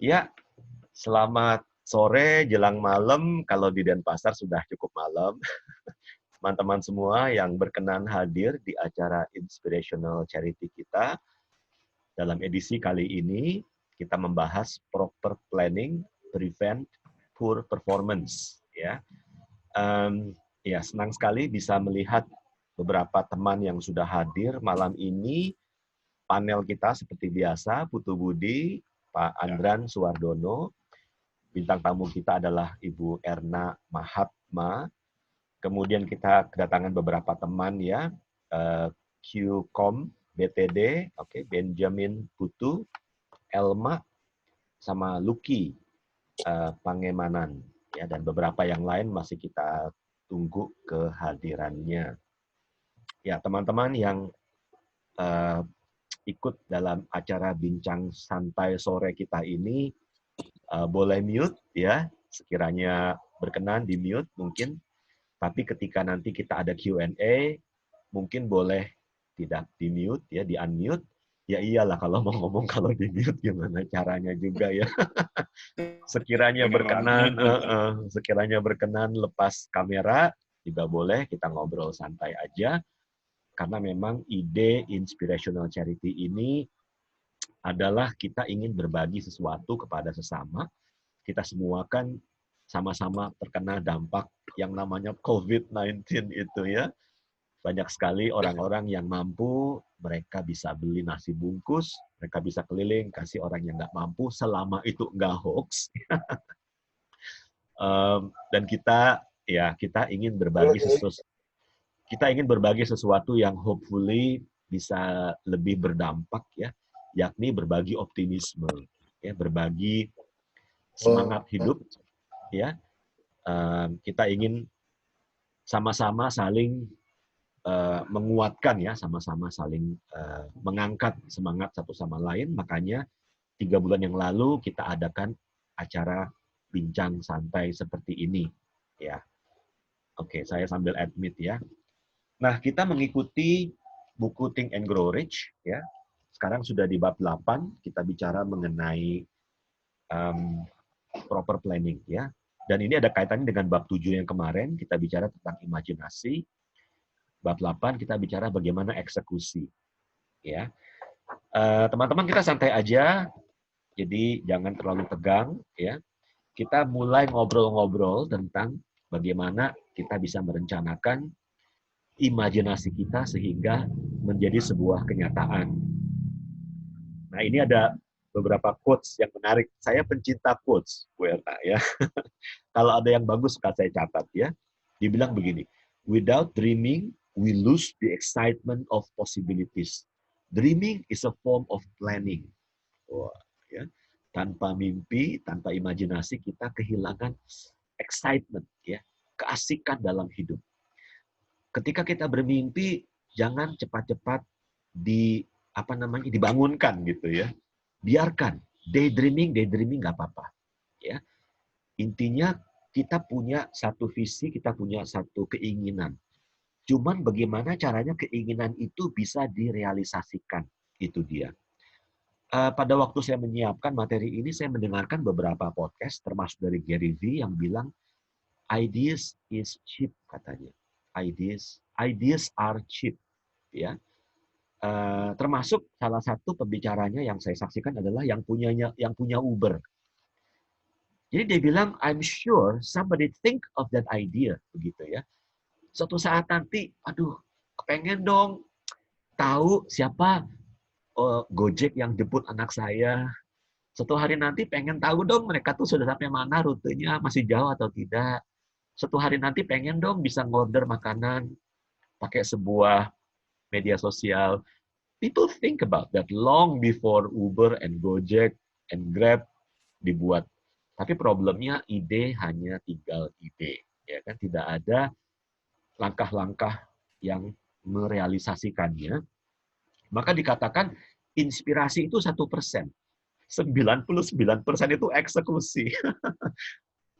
Ya, selamat sore jelang malam. Kalau di Denpasar sudah cukup malam. Teman-teman semua yang berkenan hadir di acara Inspirational Charity kita. Dalam edisi kali ini, kita membahas proper planning, prevent poor performance. Ya, senang sekali bisa melihat beberapa teman yang sudah hadir malam ini. Panel kita seperti biasa, Putu Budi, Pak Andran Suwardono. Bintang tamu kita adalah Ibu Erna Mahatma. Kemudian kita kedatangan beberapa teman ya, QCOM, BTD, Benjamin Putu, Elma, sama Lucky Pangemanan, ya, dan beberapa yang lain masih kita tunggu kehadirannya. Ya, teman-teman yang ikut dalam acara bincang santai sore kita ini, boleh mute ya, sekiranya berkenan di mute mungkin, tapi ketika nanti kita ada Q&A mungkin boleh tidak di mute ya, di unmute. Ya iyalah kalau mau ngomong kalau di mute gimana caranya juga ya. Sekiranya berkenan lepas kamera juga boleh, kita ngobrol santai aja, karena memang ide Inspirational Charity ini adalah kita ingin berbagi sesuatu kepada sesama. Kita semua kan sama-sama terkena dampak yang namanya COVID-19 itu ya. Banyak sekali orang-orang yang mampu, mereka bisa beli nasi bungkus, mereka bisa keliling, kasih orang yang nggak mampu, selama itu nggak hoax. Dan kita ingin berbagi sesuatu yang hopefully bisa lebih berdampak ya, yakni berbagi optimisme, ya, berbagi semangat hidup, ya. Kita ingin sama-sama saling menguatkan ya, sama-sama saling mengangkat semangat satu sama lain. Makanya 3 bulan yang lalu kita adakan acara bincang santai seperti ini, ya. Oke, saya sambil admit ya. Nah, kita mengikuti buku Think and Grow Rich ya. Sekarang sudah di bab 8, kita bicara mengenai proper planning ya. Dan ini ada kaitannya dengan bab 7 yang kemarin, kita bicara tentang imajinasi. Bab 8 kita bicara bagaimana eksekusi. Ya. Teman-teman kita santai aja, jadi jangan terlalu tegang ya. Kita mulai ngobrol-ngobrol tentang bagaimana kita bisa merencanakan imajinasi kita sehingga menjadi sebuah kenyataan. Nah, ini ada beberapa quotes yang menarik. Saya pencinta quotes, Bu Erna ya. Kalau ada yang bagus, suka saya catat ya. Dibilang begini, without dreaming, we lose the excitement of possibilities. Dreaming is a form of planning. Wah, ya. Tanpa mimpi, tanpa imajinasi, kita kehilangan excitement, ya, keasikan dalam hidup. Ketika kita bermimpi, jangan cepat-cepat dibangunkan gitu ya. Biarkan daydreaming nggak apa-apa. Ya, intinya kita punya satu visi, kita punya satu keinginan. Cuman bagaimana caranya keinginan itu bisa direalisasikan, itu dia. Pada waktu saya menyiapkan materi ini, saya mendengarkan beberapa podcast, termasuk dari Gary V yang bilang, ideas is cheap katanya. Ideas are cheap, ya. Termasuk salah satu pembicaranya yang saya saksikan adalah yang punya Uber. Jadi dia bilang, I'm sure somebody think of that idea, begitu ya. Suatu saat nanti, aduh, kepengen dong tahu siapa Gojek yang jemput anak saya. Suatu hari nanti pengen tahu dong mereka tuh sudah sampai mana, rutenya masih jauh atau tidak. Suatu hari nanti pengen dong bisa ngorder makanan pakai sebuah media sosial. People think about that long before Uber and Gojek and Grab dibuat. Tapi problemnya ide hanya tinggal ide, ya kan, tidak ada langkah-langkah yang merealisasikannya. Maka dikatakan inspirasi itu 1%. 99% itu eksekusi.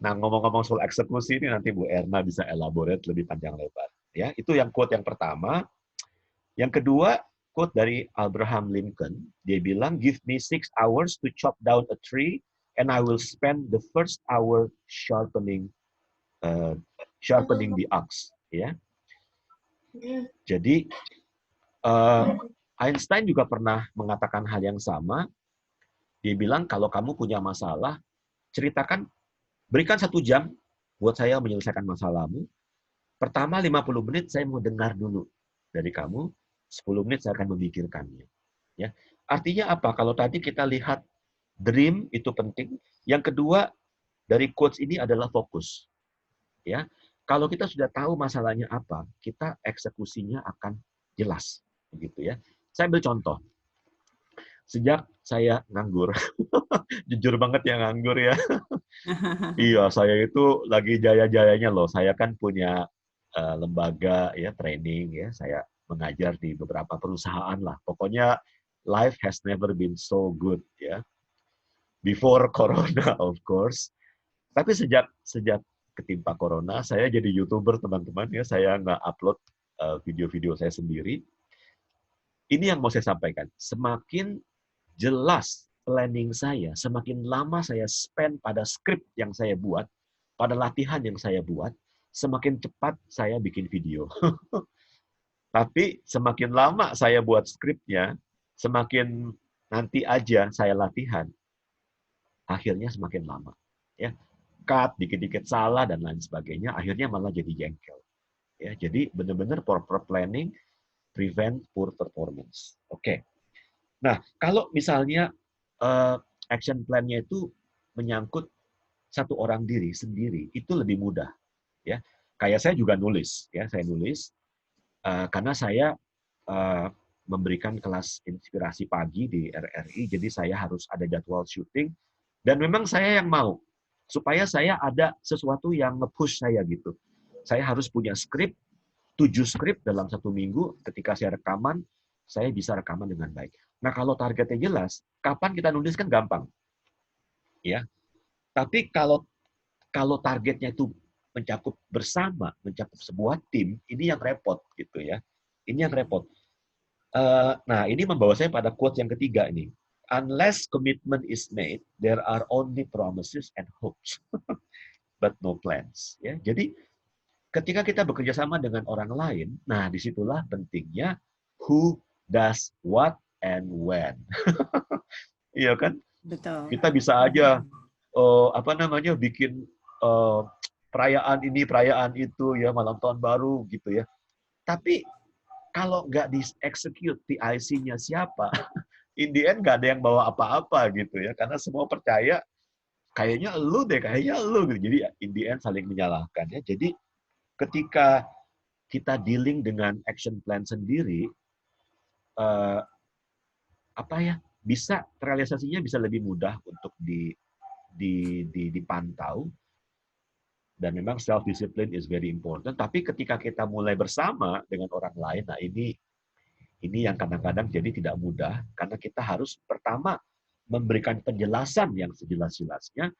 Nah, ngomong-ngomong soal eksekusi ini nanti Bu Erna bisa elaborate lebih panjang lebar. Ya, itu yang quote yang pertama. Yang kedua, quote dari Abraham Lincoln. Dia bilang, "Give me 6 hours to chop down a tree and I will spend the first hour sharpening the axe. Ya, jadi Einstein juga pernah mengatakan hal yang sama. Dia bilang kalau kamu punya masalah, ceritakan, berikan 1 jam buat saya menyelesaikan masalahmu. Pertama 50 menit saya mau dengar dulu dari kamu, 10 menit saya akan memikirkannya. Ya. Artinya apa? Kalau tadi kita lihat dream itu penting. Yang kedua dari quotes ini adalah fokus. Ya. Kalau kita sudah tahu masalahnya apa, kita eksekusinya akan jelas, begitu ya. Saya ambil contoh. Sejak saya nganggur, jujur banget ya nganggur ya. Iya, saya itu lagi jaya-jayanya loh. Saya kan punya lembaga ya training ya. Saya mengajar di beberapa perusahaan lah. Pokoknya life has never been so good ya. Before Corona of course. Tapi sejak ketimpa Corona, saya jadi YouTuber teman-teman ya. Saya nggak upload video-video saya sendiri. Ini yang mau saya sampaikan. Semakin jelas planning saya, semakin lama saya spend pada script yang saya buat, pada latihan yang saya buat, semakin cepat saya bikin video. Tapi semakin lama saya buat skripnya, semakin nanti aja saya latihan, akhirnya semakin lama. Ya, cut, dikit-dikit salah dan lain sebagainya, akhirnya malah jadi jengkel. Ya, jadi benar-benar proper planning prevent poor performance. Oke. Nah, kalau misalnya action plan-nya itu menyangkut satu orang diri sendiri, itu lebih mudah. Ya, kayak saya juga nulis. Ya, saya nulis karena saya memberikan kelas inspirasi pagi di RRI, jadi saya harus ada jadwal syuting. Dan memang saya yang mau supaya saya ada sesuatu yang nge-push saya gitu. Saya harus punya skrip, 7 skrip dalam 1 minggu. Ketika saya rekaman, saya bisa rekaman dengan baik. Nah, kalau targetnya jelas, kapan kita nulis kan gampang. Ya. Tapi kalau targetnya itu mencakup bersama, mencakup sebuah tim, ini yang repot gitu ya. Ini yang repot. Nah, ini membawa saya pada quote yang ketiga ini. Unless commitment is made, there are only promises and hopes, but no plans. Ya, jadi ketika kita bekerja sama dengan orang lain, nah disitulah pentingnya who does what and when. Iya kan? Betul. Kita bisa aja bikin perayaan ini, perayaan itu ya, malam tahun baru gitu ya. Tapi kalau nggak di-execute PIC-nya siapa, in the end nggak ada yang bawa apa-apa gitu ya, karena semua percaya kayaknya lu deh, kayaknya lu gitu. Jadi in the end saling menyalahkan ya. Jadi ketika kita dealing dengan action plan sendiri, bisa realisasinya bisa lebih mudah untuk dipantau. Dan memang self discipline is very important. Tapi ketika kita mulai bersama dengan orang lain, nah ini yang kadang-kadang jadi tidak mudah karena kita harus pertama memberikan penjelasan yang sejelas-jelasnya,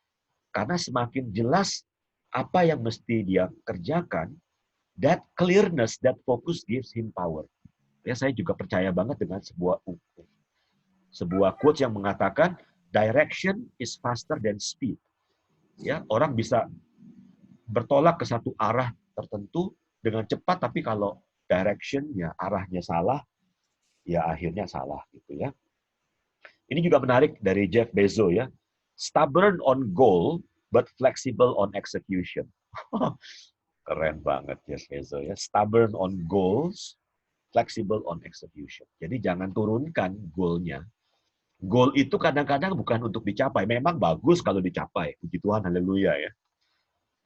karena semakin jelas apa yang mesti dia kerjakan, that clearness, that focus gives him power. Ya, saya juga percaya banget dengan sebuah quotes yang mengatakan direction is faster than speed. Ya, orang bisa bertolak ke satu arah tertentu dengan cepat, tapi kalau direction-nya, arahnya salah, ya akhirnya salah gitu ya. Ini juga menarik dari Jeff Bezos ya. Stubborn on goal but flexible on execution. Keren banget Jeff Bezos ya. Stubborn on goals, flexible on execution. Jadi jangan turunkan goal-nya. Goal itu kadang-kadang bukan untuk dicapai. Memang bagus kalau dicapai. Puji Tuhan, haleluya ya.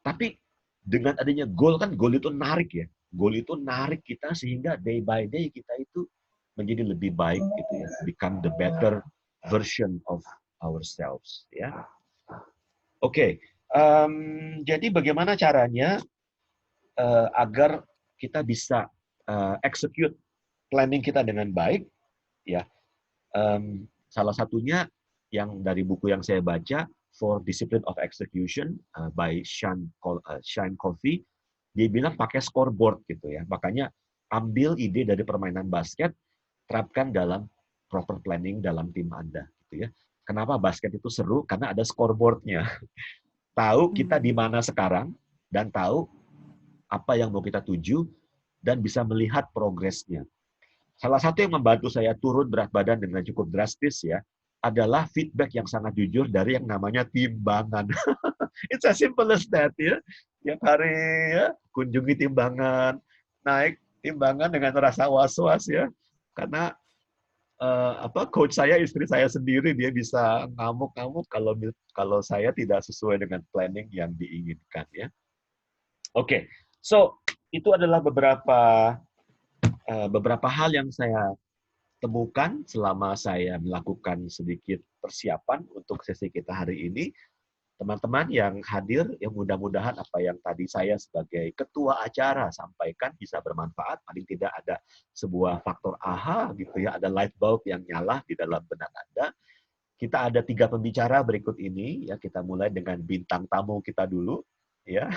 Tapi dengan adanya goal kan, goal itu narik ya. Goal itu narik kita sehingga day by day kita itu menjadi lebih baik gitu ya. Become the better version of ourselves ya. Oke. Jadi bagaimana caranya agar kita bisa execute planning kita dengan baik ya. Salah satunya yang dari buku yang saya baca, For Discipline of Execution by Sean Covey, dia bilang pakai scoreboard gitu ya. Makanya ambil ide dari permainan basket, terapkan dalam proper planning dalam tim Anda gitu ya. Kenapa basket itu seru? Karena ada scoreboard-nya. Tahu kita di mana sekarang, dan tahu apa yang mau kita tuju, dan bisa melihat progresnya. Salah satu yang membantu saya turun berat badan dengan cukup drastis ya, adalah feedback yang sangat jujur dari yang namanya timbangan. It's as simple as that ya. Tiap hari ya, kunjungi timbangan, naik timbangan dengan rasa was-was ya. Karena coach saya, istri saya sendiri, dia bisa ngamuk-ngamuk kalau saya tidak sesuai dengan planning yang diinginkan ya. Oke, so itu adalah beberapa hal yang saya temukan selama saya melakukan sedikit persiapan untuk sesi kita hari ini. Teman-teman yang hadir, yang mudah-mudahan apa yang tadi saya sebagai ketua acara sampaikan bisa bermanfaat. Paling tidak ada sebuah faktor aha gitu ya, ada light bulb yang nyala di dalam benak Anda. Kita ada 3 pembicara berikut ini ya. Kita mulai dengan bintang tamu kita dulu ya.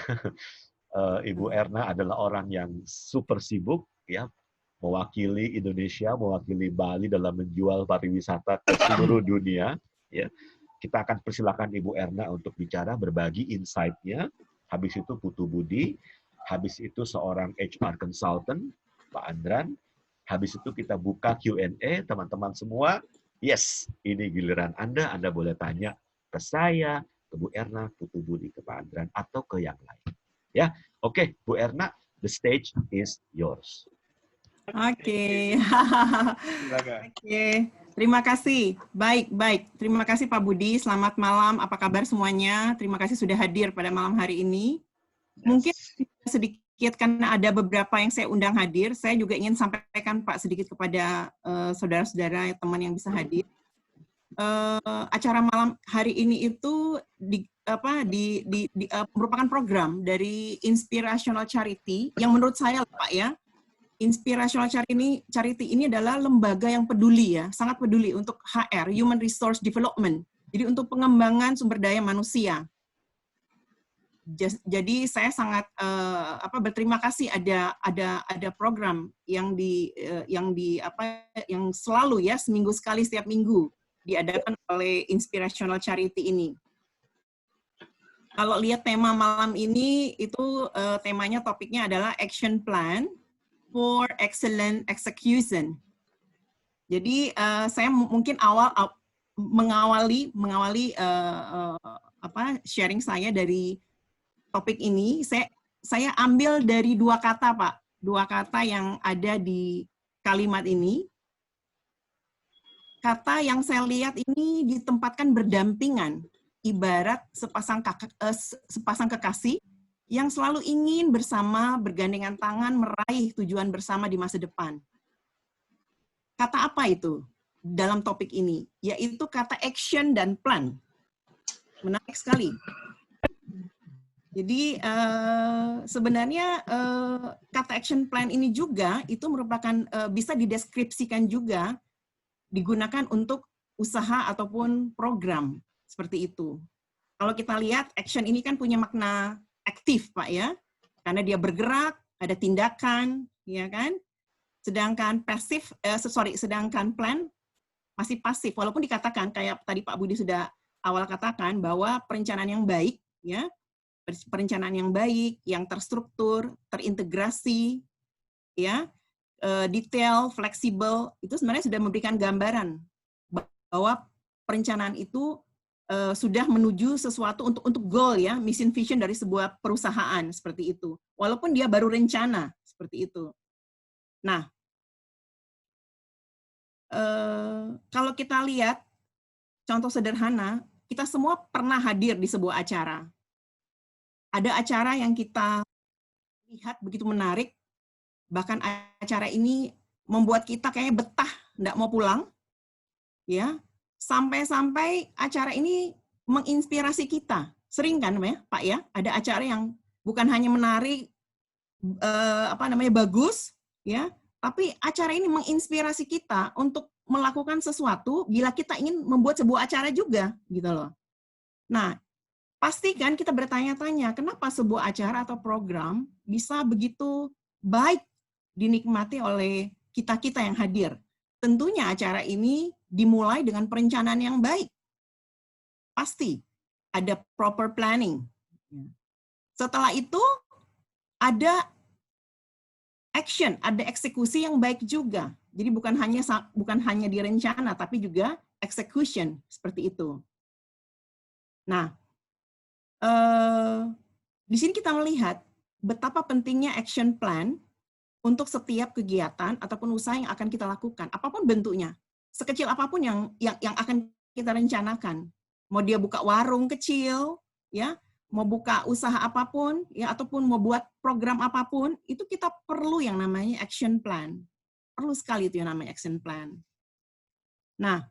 Ibu Erna adalah orang yang super sibuk ya, mewakili Indonesia, mewakili Bali dalam menjual pariwisata ke seluruh dunia ya. Kita akan persilakan Ibu Erna untuk bicara, berbagi insight-nya. Habis itu Putu Budi, habis itu seorang HR consultant, Pak Andran. Habis itu kita buka Q&A, teman-teman semua. Yes, ini giliran Anda boleh tanya ke saya, ke Bu Erna, Putu Budi, ke Pak Andran, atau ke yang lain. Ya, oke, Bu Erna, the stage is yours. Oke. Oke. Terima kasih. Baik. Terima kasih Pak Budi. Selamat malam. Apa kabar semuanya? Terima kasih sudah hadir pada malam hari ini. Mungkin sedikit karena ada beberapa yang saya undang hadir, saya juga ingin sampaikan Pak sedikit kepada saudara-saudara teman yang bisa hadir. Acara malam hari ini itu merupakan program dari Inspirational Charity yang menurut saya Pak ya, Inspirational Charity ini adalah lembaga yang peduli ya, sangat peduli untuk HR, Human Resource Development. Jadi untuk pengembangan sumber daya manusia. Jadi saya sangat berterima kasih ada program yang selalu ya seminggu sekali setiap minggu diadakan oleh Inspirational Charity ini. Kalau lihat tema malam ini itu temanya topiknya adalah Action Plan for Excellent Execution. Jadi saya mungkin mengawali sharing saya dari topik ini. Saya ambil dari 2 kata Pak, 2 kata yang ada di kalimat ini. Kata yang saya lihat ini ditempatkan berdampingan, ibarat sepasang kekasih yang selalu ingin bersama bergandengan tangan meraih tujuan bersama di masa depan. Kata apa itu dalam topik ini? Yaitu kata action dan plan. Menarik sekali. Jadi sebenarnya kata action plan ini juga itu merupakan bisa dideskripsikan juga digunakan untuk usaha ataupun program seperti itu. Kalau kita lihat action ini kan punya makna aktif Pak ya, karena dia bergerak, ada tindakan, ya kan? Sedangkan sedangkan plan masih pasif, walaupun dikatakan kayak tadi Pak Budi sudah awal katakan bahwa perencanaan yang baik, ya, perencanaan yang baik, yang terstruktur, terintegrasi, ya, detail, fleksibel, itu sebenarnya sudah memberikan gambaran bahwa perencanaan itu sudah menuju sesuatu untuk goal ya, mission vision dari sebuah perusahaan seperti itu. Walaupun dia baru rencana seperti itu. Nah, kalau kita lihat contoh sederhana, kita semua pernah hadir di sebuah acara. Ada acara yang kita lihat begitu menarik, bahkan acara ini membuat kita kayak betah, nggak mau pulang, ya. Sampai-sampai acara ini menginspirasi kita. Sering kan ya, Pak ya, ada acara yang bukan hanya menarik, bagus, ya, tapi acara ini menginspirasi kita untuk melakukan sesuatu bila kita ingin membuat sebuah acara juga, gitu loh. Nah, pastikan kita bertanya-tanya, kenapa sebuah acara atau program bisa begitu baik dinikmati oleh kita-kita yang hadir. Tentunya acara ini dimulai dengan perencanaan yang baik. pasti ada proper planning. Setelah itu ada action, ada eksekusi yang baik juga. Jadi bukan hanya direncana, tapi juga execution seperti itu. Nah, di sini kita melihat betapa pentingnya action plan untuk setiap kegiatan ataupun usaha yang akan kita lakukan, apapun bentuknya, sekecil apapun yang akan kita rencanakan. Mau dia buka warung kecil, ya, mau buka usaha apapun, ya, ataupun mau buat program apapun, itu kita perlu yang namanya action plan. Perlu sekali itu yang namanya action plan. Nah,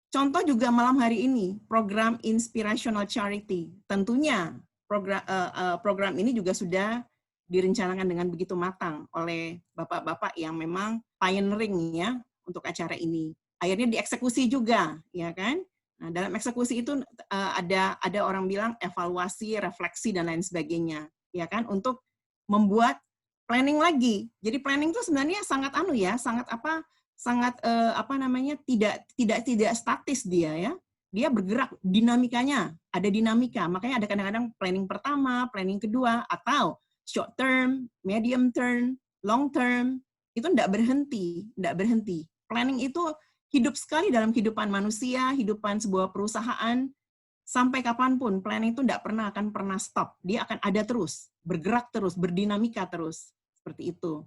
contoh juga malam hari ini, program Inspirational Charity. Tentunya program ini juga sudah direncanakan dengan begitu matang oleh bapak-bapak yang memang pioneering ya untuk acara ini. Akhirnya dieksekusi juga, ya kan? Nah, dalam eksekusi itu ada orang bilang evaluasi, refleksi dan lain sebagainya, ya kan? Untuk membuat planning lagi. Jadi planning itu sebenarnya sangat tidak statis dia ya. Dia bergerak, dinamikanya, ada dinamika. Makanya ada kadang-kadang planning pertama, planning kedua, atau short term, medium term, long term, itu tidak berhenti. Planning itu hidup sekali dalam kehidupan manusia, kehidupan sebuah perusahaan, sampai kapanpun planning itu tidak akan pernah stop. Dia akan ada terus, bergerak terus, berdinamika terus, seperti itu.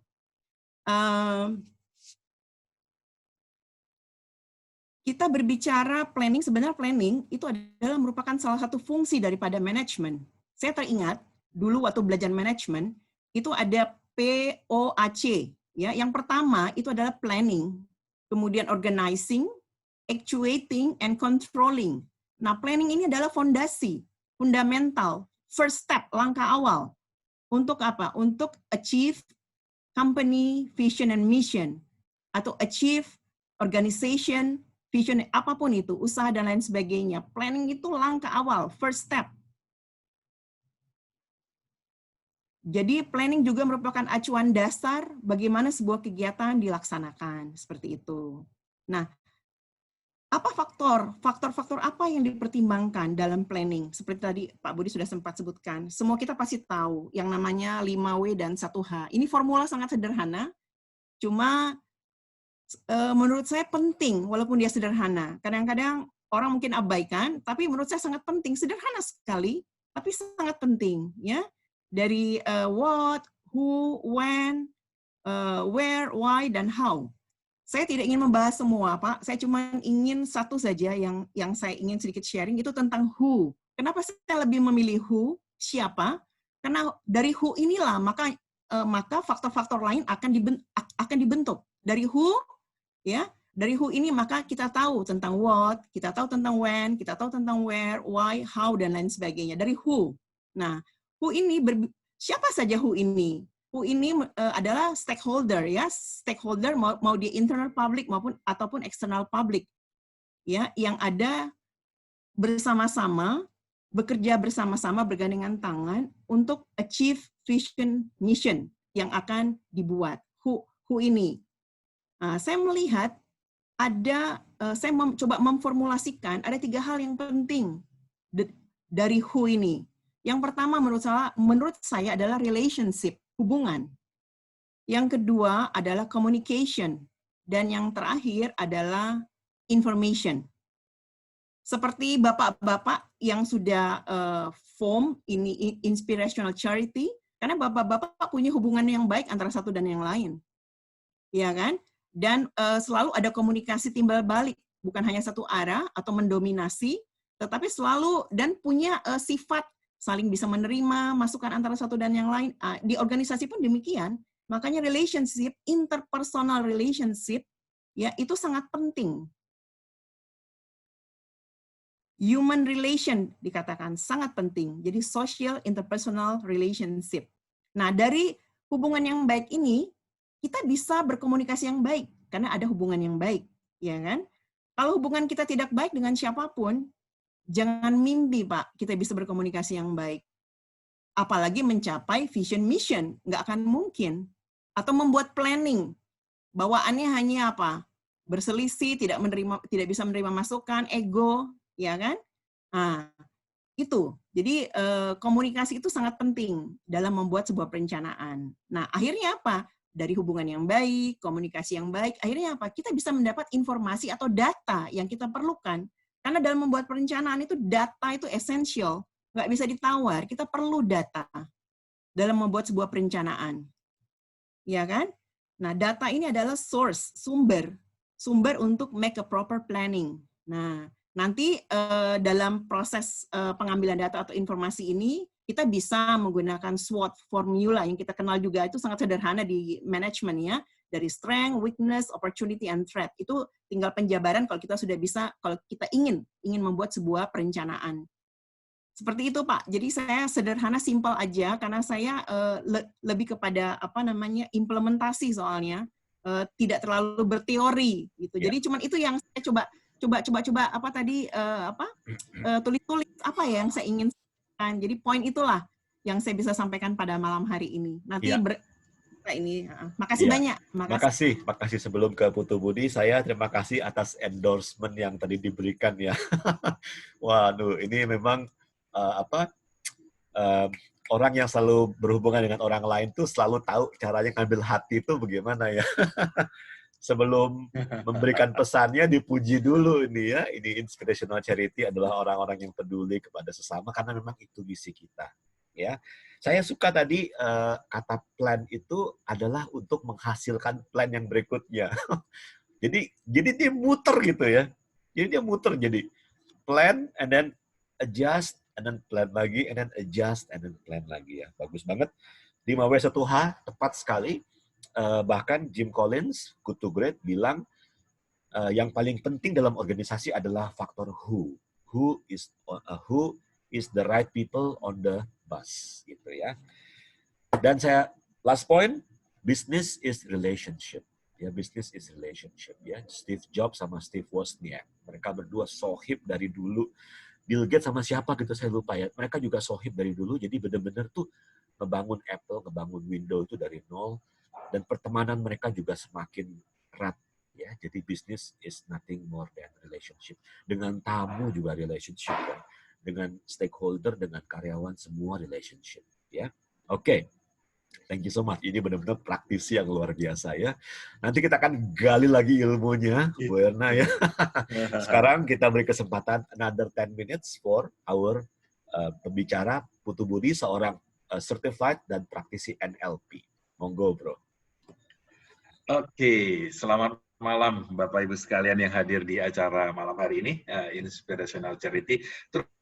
Kita berbicara planning, sebenarnya planning itu adalah merupakan salah satu fungsi daripada manajemen. Saya teringat dulu waktu belajar manajemen itu ada POAC, ya. Yang pertama itu adalah planning, kemudian organizing, actuating, and controlling. Nah, planning ini adalah fondasi, fundamental, first step, langkah awal. Untuk apa? Untuk achieve company vision and mission, atau achieve organization vision, apapun itu, usaha dan lain sebagainya. Planning itu langkah awal, first step. Jadi planning juga merupakan acuan dasar bagaimana sebuah kegiatan dilaksanakan, seperti itu. Nah, apa faktor apa yang dipertimbangkan dalam planning? Seperti tadi Pak Budi sudah sempat sebutkan, semua kita pasti tahu yang namanya 5W dan 1H. Ini formula sangat sederhana, cuma menurut saya penting walaupun dia sederhana. Kadang-kadang orang mungkin abaikan, tapi menurut saya sangat penting, sederhana sekali, tapi sangat penting, ya. Dari what, who, when, where, why, dan how. Saya tidak ingin membahas semua, Pak. Saya cuma ingin satu saja yang saya ingin sedikit sharing, itu tentang who. Kenapa saya lebih memilih who, siapa? Karena dari who inilah maka faktor-faktor lain akan dibentuk. Dari who, ya, dari who ini maka kita tahu tentang what, kita tahu tentang when, kita tahu tentang where, why, how, dan lain sebagainya. Dari who. Nah, who ini, siapa saja who ini? Who ini adalah stakeholder, ya, stakeholder mau di internal public ataupun external public, ya, yang ada bersama-sama, bekerja bersama-sama, bergandengan tangan untuk achieve vision mission yang akan dibuat. Who ini. Nah, saya melihat saya coba memformulasikan ada 3 hal yang penting dari who ini. Yang pertama menurut saya adalah relationship, hubungan. Yang kedua adalah communication. Dan yang terakhir adalah information. Seperti bapak-bapak yang sudah form ini Inspirational Charity, karena bapak-bapak punya hubungan yang baik antara satu dan yang lain. Ya kan? Dan selalu ada komunikasi timbal balik, bukan hanya satu arah atau mendominasi, tetapi selalu dan punya sifat saling bisa menerima masukan antara satu dan yang lain. Di organisasi pun demikian. Makanya relationship, interpersonal relationship, ya, itu sangat penting. Human relation dikatakan sangat penting. Jadi social interpersonal relationship. Nah, dari hubungan yang baik ini kita bisa berkomunikasi yang baik karena ada hubungan yang baik, ya kan? Kalau hubungan kita tidak baik dengan siapapun, jangan mimpi, Pak, kita bisa berkomunikasi yang baik. Apalagi mencapai vision mission, nggak akan mungkin. Atau membuat planning, bawaannya hanya apa? Berselisih, tidak bisa menerima masukan, ego, ya kan? Nah, itu. Jadi komunikasi itu sangat penting dalam membuat sebuah perencanaan. Nah, akhirnya apa? Dari hubungan yang baik, komunikasi yang baik, akhirnya apa? Kita bisa mendapat informasi atau data yang kita perlukan. Karena dalam membuat perencanaan itu data itu esensial, nggak bisa ditawar. Kita perlu data dalam membuat sebuah perencanaan, ya kan? Nah, data ini adalah sumber untuk make a proper planning. Nah, nanti dalam proses pengambilan data atau informasi ini, kita bisa menggunakan SWOT formula yang kita kenal juga, itu sangat sederhana di manajemen ya, dari strength, weakness, opportunity, and threat. Itu tinggal penjabaran kalau kita sudah bisa, kalau kita ingin membuat sebuah perencanaan. Seperti itu, Pak. Jadi saya sederhana, simpel aja, karena saya lebih kepada implementasi soalnya, tidak terlalu berteori gitu. Ya. Jadi cuman itu yang saya coba tulis-tulis apa ya yang saya ingin sampaikan. Jadi poin itulah yang saya bisa sampaikan pada malam hari ini. Nanti makasih banyak. Makasih sebelum ke Putu Budi, saya terima kasih atas endorsement yang tadi diberikan ya. Waduh, ini memang orang yang selalu berhubungan dengan orang lain tuh selalu tahu caranya ngambil hati itu bagaimana ya. Sebelum memberikan pesannya dipuji dulu ini ya. Ini Inspirational Charity adalah orang-orang yang peduli kepada sesama karena memang itu misi kita. Ya, saya suka tadi kata plan itu adalah untuk menghasilkan plan yang berikutnya. jadi dia muter gitu ya. Jadi dia muter jadi plan and then adjust and then plan lagi and then adjust and then plan lagi ya. Bagus banget. 5W1H tepat sekali. Bahkan Jim Collins, Good to Great, bilang yang paling penting dalam organisasi adalah faktor who. Who is the right people on the bus, gitu ya. Dan saya last point, business is relationship. Ya, business is relationship ya. Steve Jobs sama Steve Wozniak, mereka berdua sohib dari dulu. Bill Gates sama siapa gitu saya lupa ya. Mereka juga sohib dari dulu. Jadi benar-benar tuh ngebangun Apple, ngebangun Windows itu dari nol. Dan pertemanan mereka juga semakin erat ya. Jadi business is nothing more than relationship. Dengan tamu juga relationship ya. Dengan stakeholder, dengan karyawan semua relationship ya. Oke. Thank you so much. Ini benar-benar praktisi yang luar biasa ya. Nanti kita akan gali lagi ilmunya, Bu Erna ya. Sekarang kita beri kesempatan another 10 minutes for our pembicara Putu Budi, seorang certified dan praktisi NLP. Monggo, Bro. Oke, selamat malam Bapak Ibu sekalian yang hadir di acara malam hari ini, Inspirational Charity.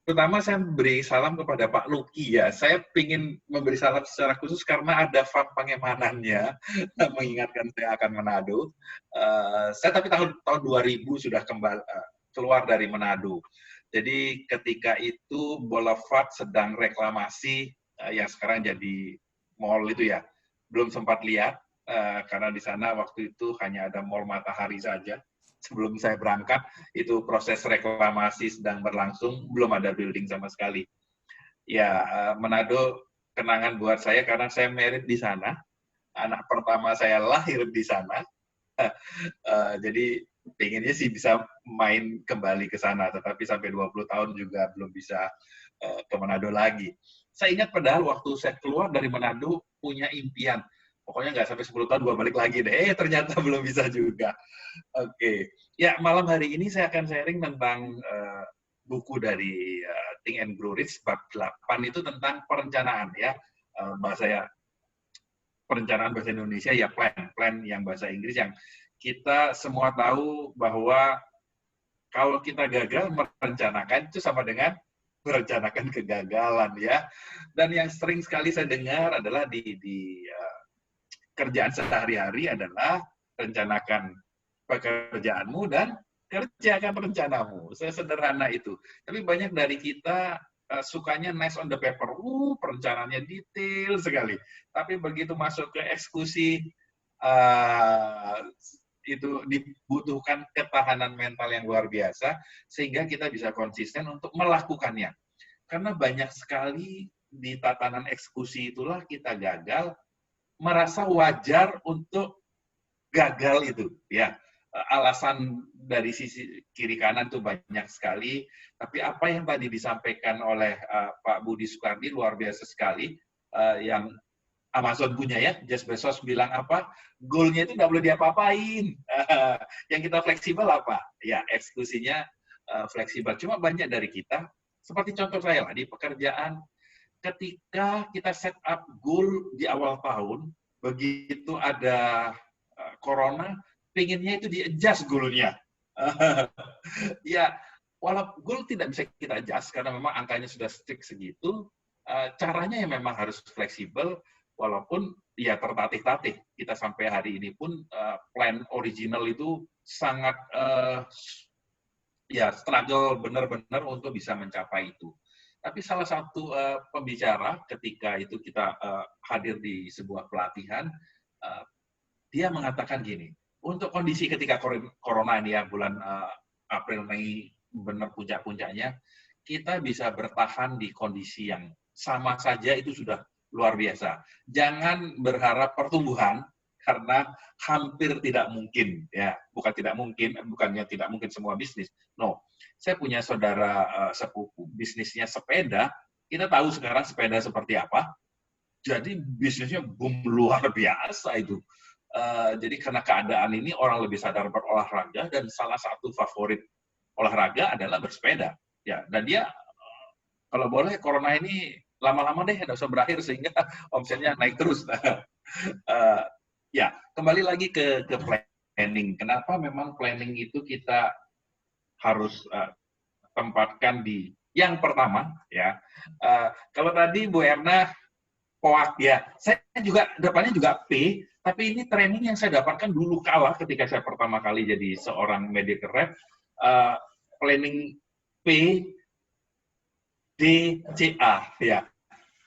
Terutama saya beri salam kepada Pak Luki ya. Saya ingin memberi salam secara khusus karena ada FAM Pangemanannya mengingatkan saya akan Manado. Saya tapi tahun 2000 sudah keluar dari Manado. Jadi ketika itu Boulevard sedang reklamasi yang sekarang jadi mall itu ya. Belum sempat lihat. Karena di sana waktu itu hanya ada Mall Matahari saja. Sebelum saya berangkat, itu proses reklamasi sedang berlangsung, belum ada building sama sekali. Ya, Manado kenangan buat saya karena saya married di sana. Anak pertama saya lahir di sana. Jadi pengennya sih bisa main kembali ke sana, tetapi sampai 20 tahun juga belum bisa ke Manado lagi. Saya ingat padahal waktu saya keluar dari Manado punya impian. Pokoknya nggak sampai 10 tahun gue balik lagi deh. Ternyata belum bisa juga. Oke. Ya, malam hari ini saya akan sharing tentang buku dari Think and Grow Rich, bab 8 itu tentang perencanaan ya. Perencanaan bahasa Indonesia ya plan yang bahasa Inggris, yang kita semua tahu bahwa kalau kita gagal merencanakan itu sama dengan merencanakan kegagalan ya. Dan yang sering sekali saya dengar adalah di kerjaan sehari-hari adalah rencanakan pekerjaanmu dan kerjakan rencanamu. Sederhana itu. Tapi banyak dari kita sukanya nice on the paper. Perencanaannya detail sekali. Tapi begitu masuk ke eksekusi, itu dibutuhkan ketahanan mental yang luar biasa, sehingga kita bisa konsisten untuk melakukannya. Karena banyak sekali di tatanan eksekusi itulah kita gagal, merasa wajar untuk gagal itu, ya. alasan dari sisi kiri kanan tuh banyak sekali, tapi apa yang tadi disampaikan oleh Pak Budi Soekardi luar biasa sekali, yang Amazon punya ya, Jeff Bezos bilang apa, goal-nya itu nggak boleh diapa-apain. Yang kita fleksibel apa? Ya, eksekusinya fleksibel. Cuma banyak dari kita, seperti contoh saya lah, di pekerjaan, ketika kita set up goal di awal tahun, begitu ada corona, pengennya itu di-adjust goal-nya. Ya, walau goal tidak bisa kita adjust, karena memang angkanya sudah strict segitu, caranya yang memang harus fleksibel, walaupun ya tertatih-tatih. Kita sampai hari ini pun plan original itu sangat ya struggle benar-benar untuk bisa mencapai itu. Tapi salah satu pembicara ketika itu kita hadir di sebuah pelatihan, dia mengatakan gini, untuk kondisi ketika corona ini ya, bulan April, Mei, benar puncak-puncaknya, kita bisa bertahan di kondisi yang sama saja itu sudah luar biasa. Jangan berharap pertumbuhan, karena hampir tidak mungkin. Ya, bukan tidak mungkin, bukannya tidak mungkin semua bisnis. No, saya punya saudara sepupu, bisnisnya sepeda, kita tahu sekarang sepeda seperti apa, jadi bisnisnya boom luar biasa itu. Jadi karena keadaan ini orang lebih sadar berolahraga, dan salah satu favorit olahraga adalah bersepeda. Ya, dan dia kalau boleh corona ini lama-lama deh nggak usah berakhir sehingga omsetnya naik terus. Ya, kembali lagi ke planning. Kenapa memang planning itu kita harus tempatkan di yang pertama ya. Kalau tadi Bu Erna POAK ya, saya juga depannya juga P, tapi ini training yang saya dapatkan dulu kala ketika saya pertama kali jadi seorang medical rep, planning P, D, C, A ya.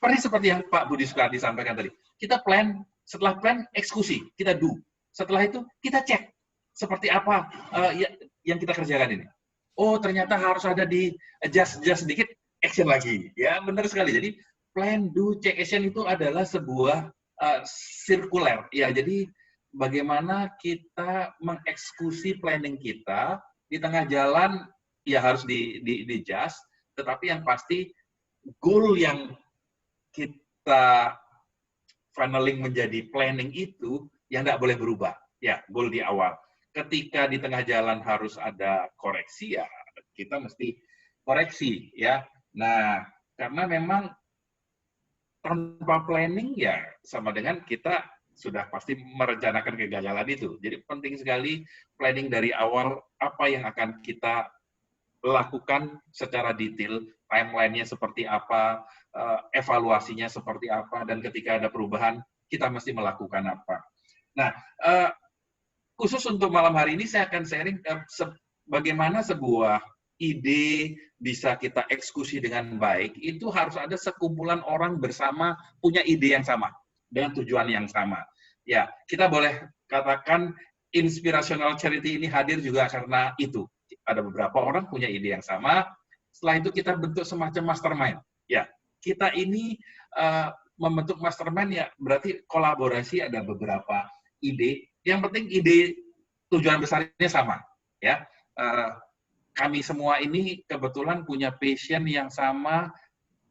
Persis seperti yang Pak Budi Soekardi sampaikan tadi. Kita plan, setelah plan eksekusi, kita do. Setelah itu kita cek seperti apa yang kita kerjakan ini. Oh, ternyata harus ada di adjust sedikit, action lagi. Ya, benar sekali. Jadi plan, do, check, action itu adalah sebuah sirkuler. Ya, jadi bagaimana kita mengeksekusi planning kita di tengah jalan ya harus di adjust, tetapi yang pasti goal yang kita funneling menjadi planning itu yang tidak boleh berubah. Ya, goal di awal. Ketika di tengah jalan harus ada koreksi, ya kita mesti koreksi. Ya. Nah, karena memang tanpa planning ya sama dengan kita sudah pasti merencanakan kegagalan itu. Jadi penting sekali planning dari awal apa yang akan kita lakukan secara detail, timeline-nya seperti apa, evaluasinya seperti apa, dan ketika ada perubahan, kita mesti melakukan apa. Nah, khusus untuk malam hari ini, saya akan sharing bagaimana sebuah ide bisa kita eksekusi dengan baik, itu harus ada sekumpulan orang bersama punya ide yang sama, dengan tujuan yang sama. Ya, kita boleh katakan inspirational charity ini hadir juga karena itu. Ada beberapa orang punya ide yang sama, setelah itu kita bentuk semacam mastermind. Ya, kita ini membentuk mastermind ya berarti kolaborasi, ada beberapa ide. Yang penting ide tujuan besarnya sama. Ya, kami semua ini kebetulan punya passion yang sama,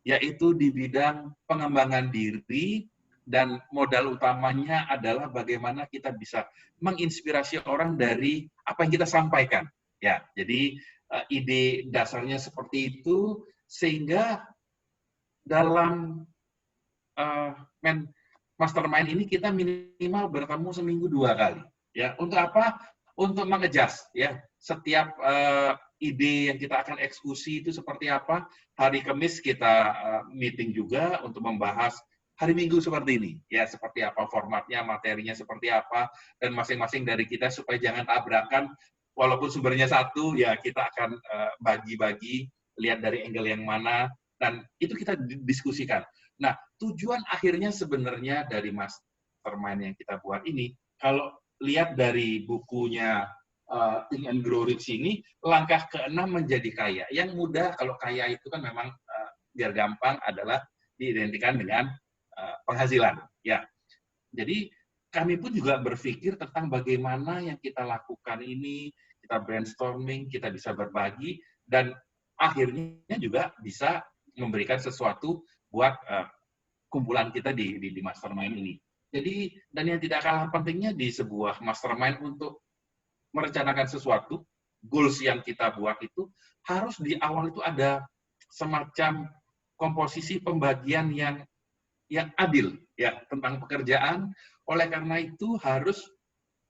yaitu di bidang pengembangan diri, dan modal utamanya adalah bagaimana kita bisa menginspirasi orang dari apa yang kita sampaikan. Ya, jadi ide dasarnya seperti itu, sehingga dalam mastermind ini kita minimal bertemu seminggu 2 kali. Ya, untuk apa? Untuk mengejas ya setiap ide yang kita akan eksekusi itu seperti apa. Hari Kamis kita meeting juga untuk membahas hari Minggu seperti ini. Ya, seperti apa formatnya, materinya seperti apa, dan masing-masing dari kita supaya jangan tabrakan. Walaupun sumbernya satu, ya kita akan bagi-bagi, lihat dari angle yang mana, dan itu kita diskusikan. Nah, tujuan akhirnya sebenarnya dari mastermind yang kita buat ini, kalau lihat dari bukunya Think and Grow Rich ini, langkah ke-6 menjadi kaya. Yang mudah, kalau kaya itu kan memang biar gampang adalah diidentikan dengan penghasilan. Ya, jadi kami pun juga berpikir tentang bagaimana yang kita lakukan ini, kita brainstorming, kita bisa berbagi, dan akhirnya juga bisa memberikan sesuatu buat kumpulan kita di mastermind ini. Jadi, dan yang tidak kalah pentingnya di sebuah mastermind untuk merencanakan sesuatu, goals yang kita buat itu, harus di awal itu ada semacam komposisi pembagian yang adil ya tentang pekerjaan. Oleh karena itu harus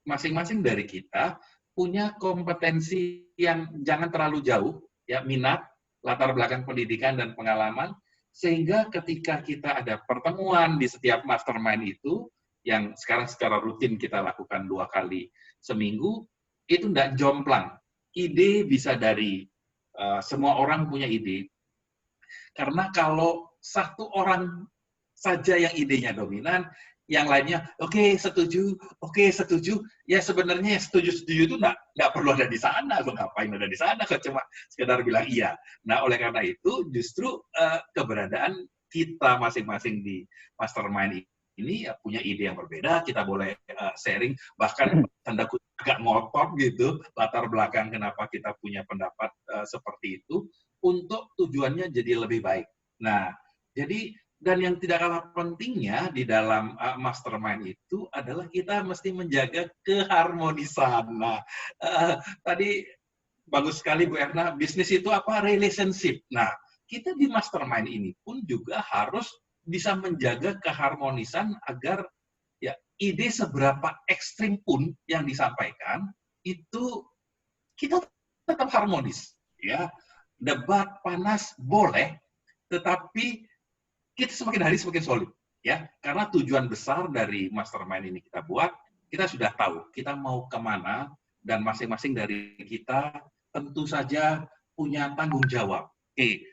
masing-masing dari kita punya kompetensi yang jangan terlalu jauh, ya, minat, latar belakang pendidikan dan pengalaman, sehingga ketika kita ada pertemuan di setiap mastermind itu, yang sekarang secara rutin kita lakukan 2 kali seminggu, itu tidak jomplang. Ide bisa dari semua orang punya ide. Karena kalau satu orang saja yang idenya dominan, yang lainnya, oke, setuju, ya sebenarnya setuju-setuju itu nggak perlu ada di sana, ngapain ada di sana, kok cuma sekedar bilang iya. Nah, oleh karena itu, justru keberadaan kita masing-masing di mastermind ini ya, punya ide yang berbeda, kita boleh sharing, bahkan tanda kutip agak ngotot gitu, latar belakang kenapa kita punya pendapat seperti itu, untuk tujuannya jadi lebih baik. Nah, jadi, dan yang tidak kalah pentingnya di dalam mastermind itu adalah kita mesti menjaga keharmonisan. Nah, tadi bagus sekali Bu Erna, bisnis itu apa? Relationship. Nah, kita di mastermind ini pun juga harus bisa menjaga keharmonisan agar ya ide seberapa ekstrim pun yang disampaikan itu kita tetap harmonis. Ya, debat panas boleh, tetapi kita semakin hari semakin solid, ya, karena tujuan besar dari mastermind ini kita buat, kita sudah tahu kita mau kemana, dan masing-masing dari kita tentu saja punya tanggung jawab. Oke,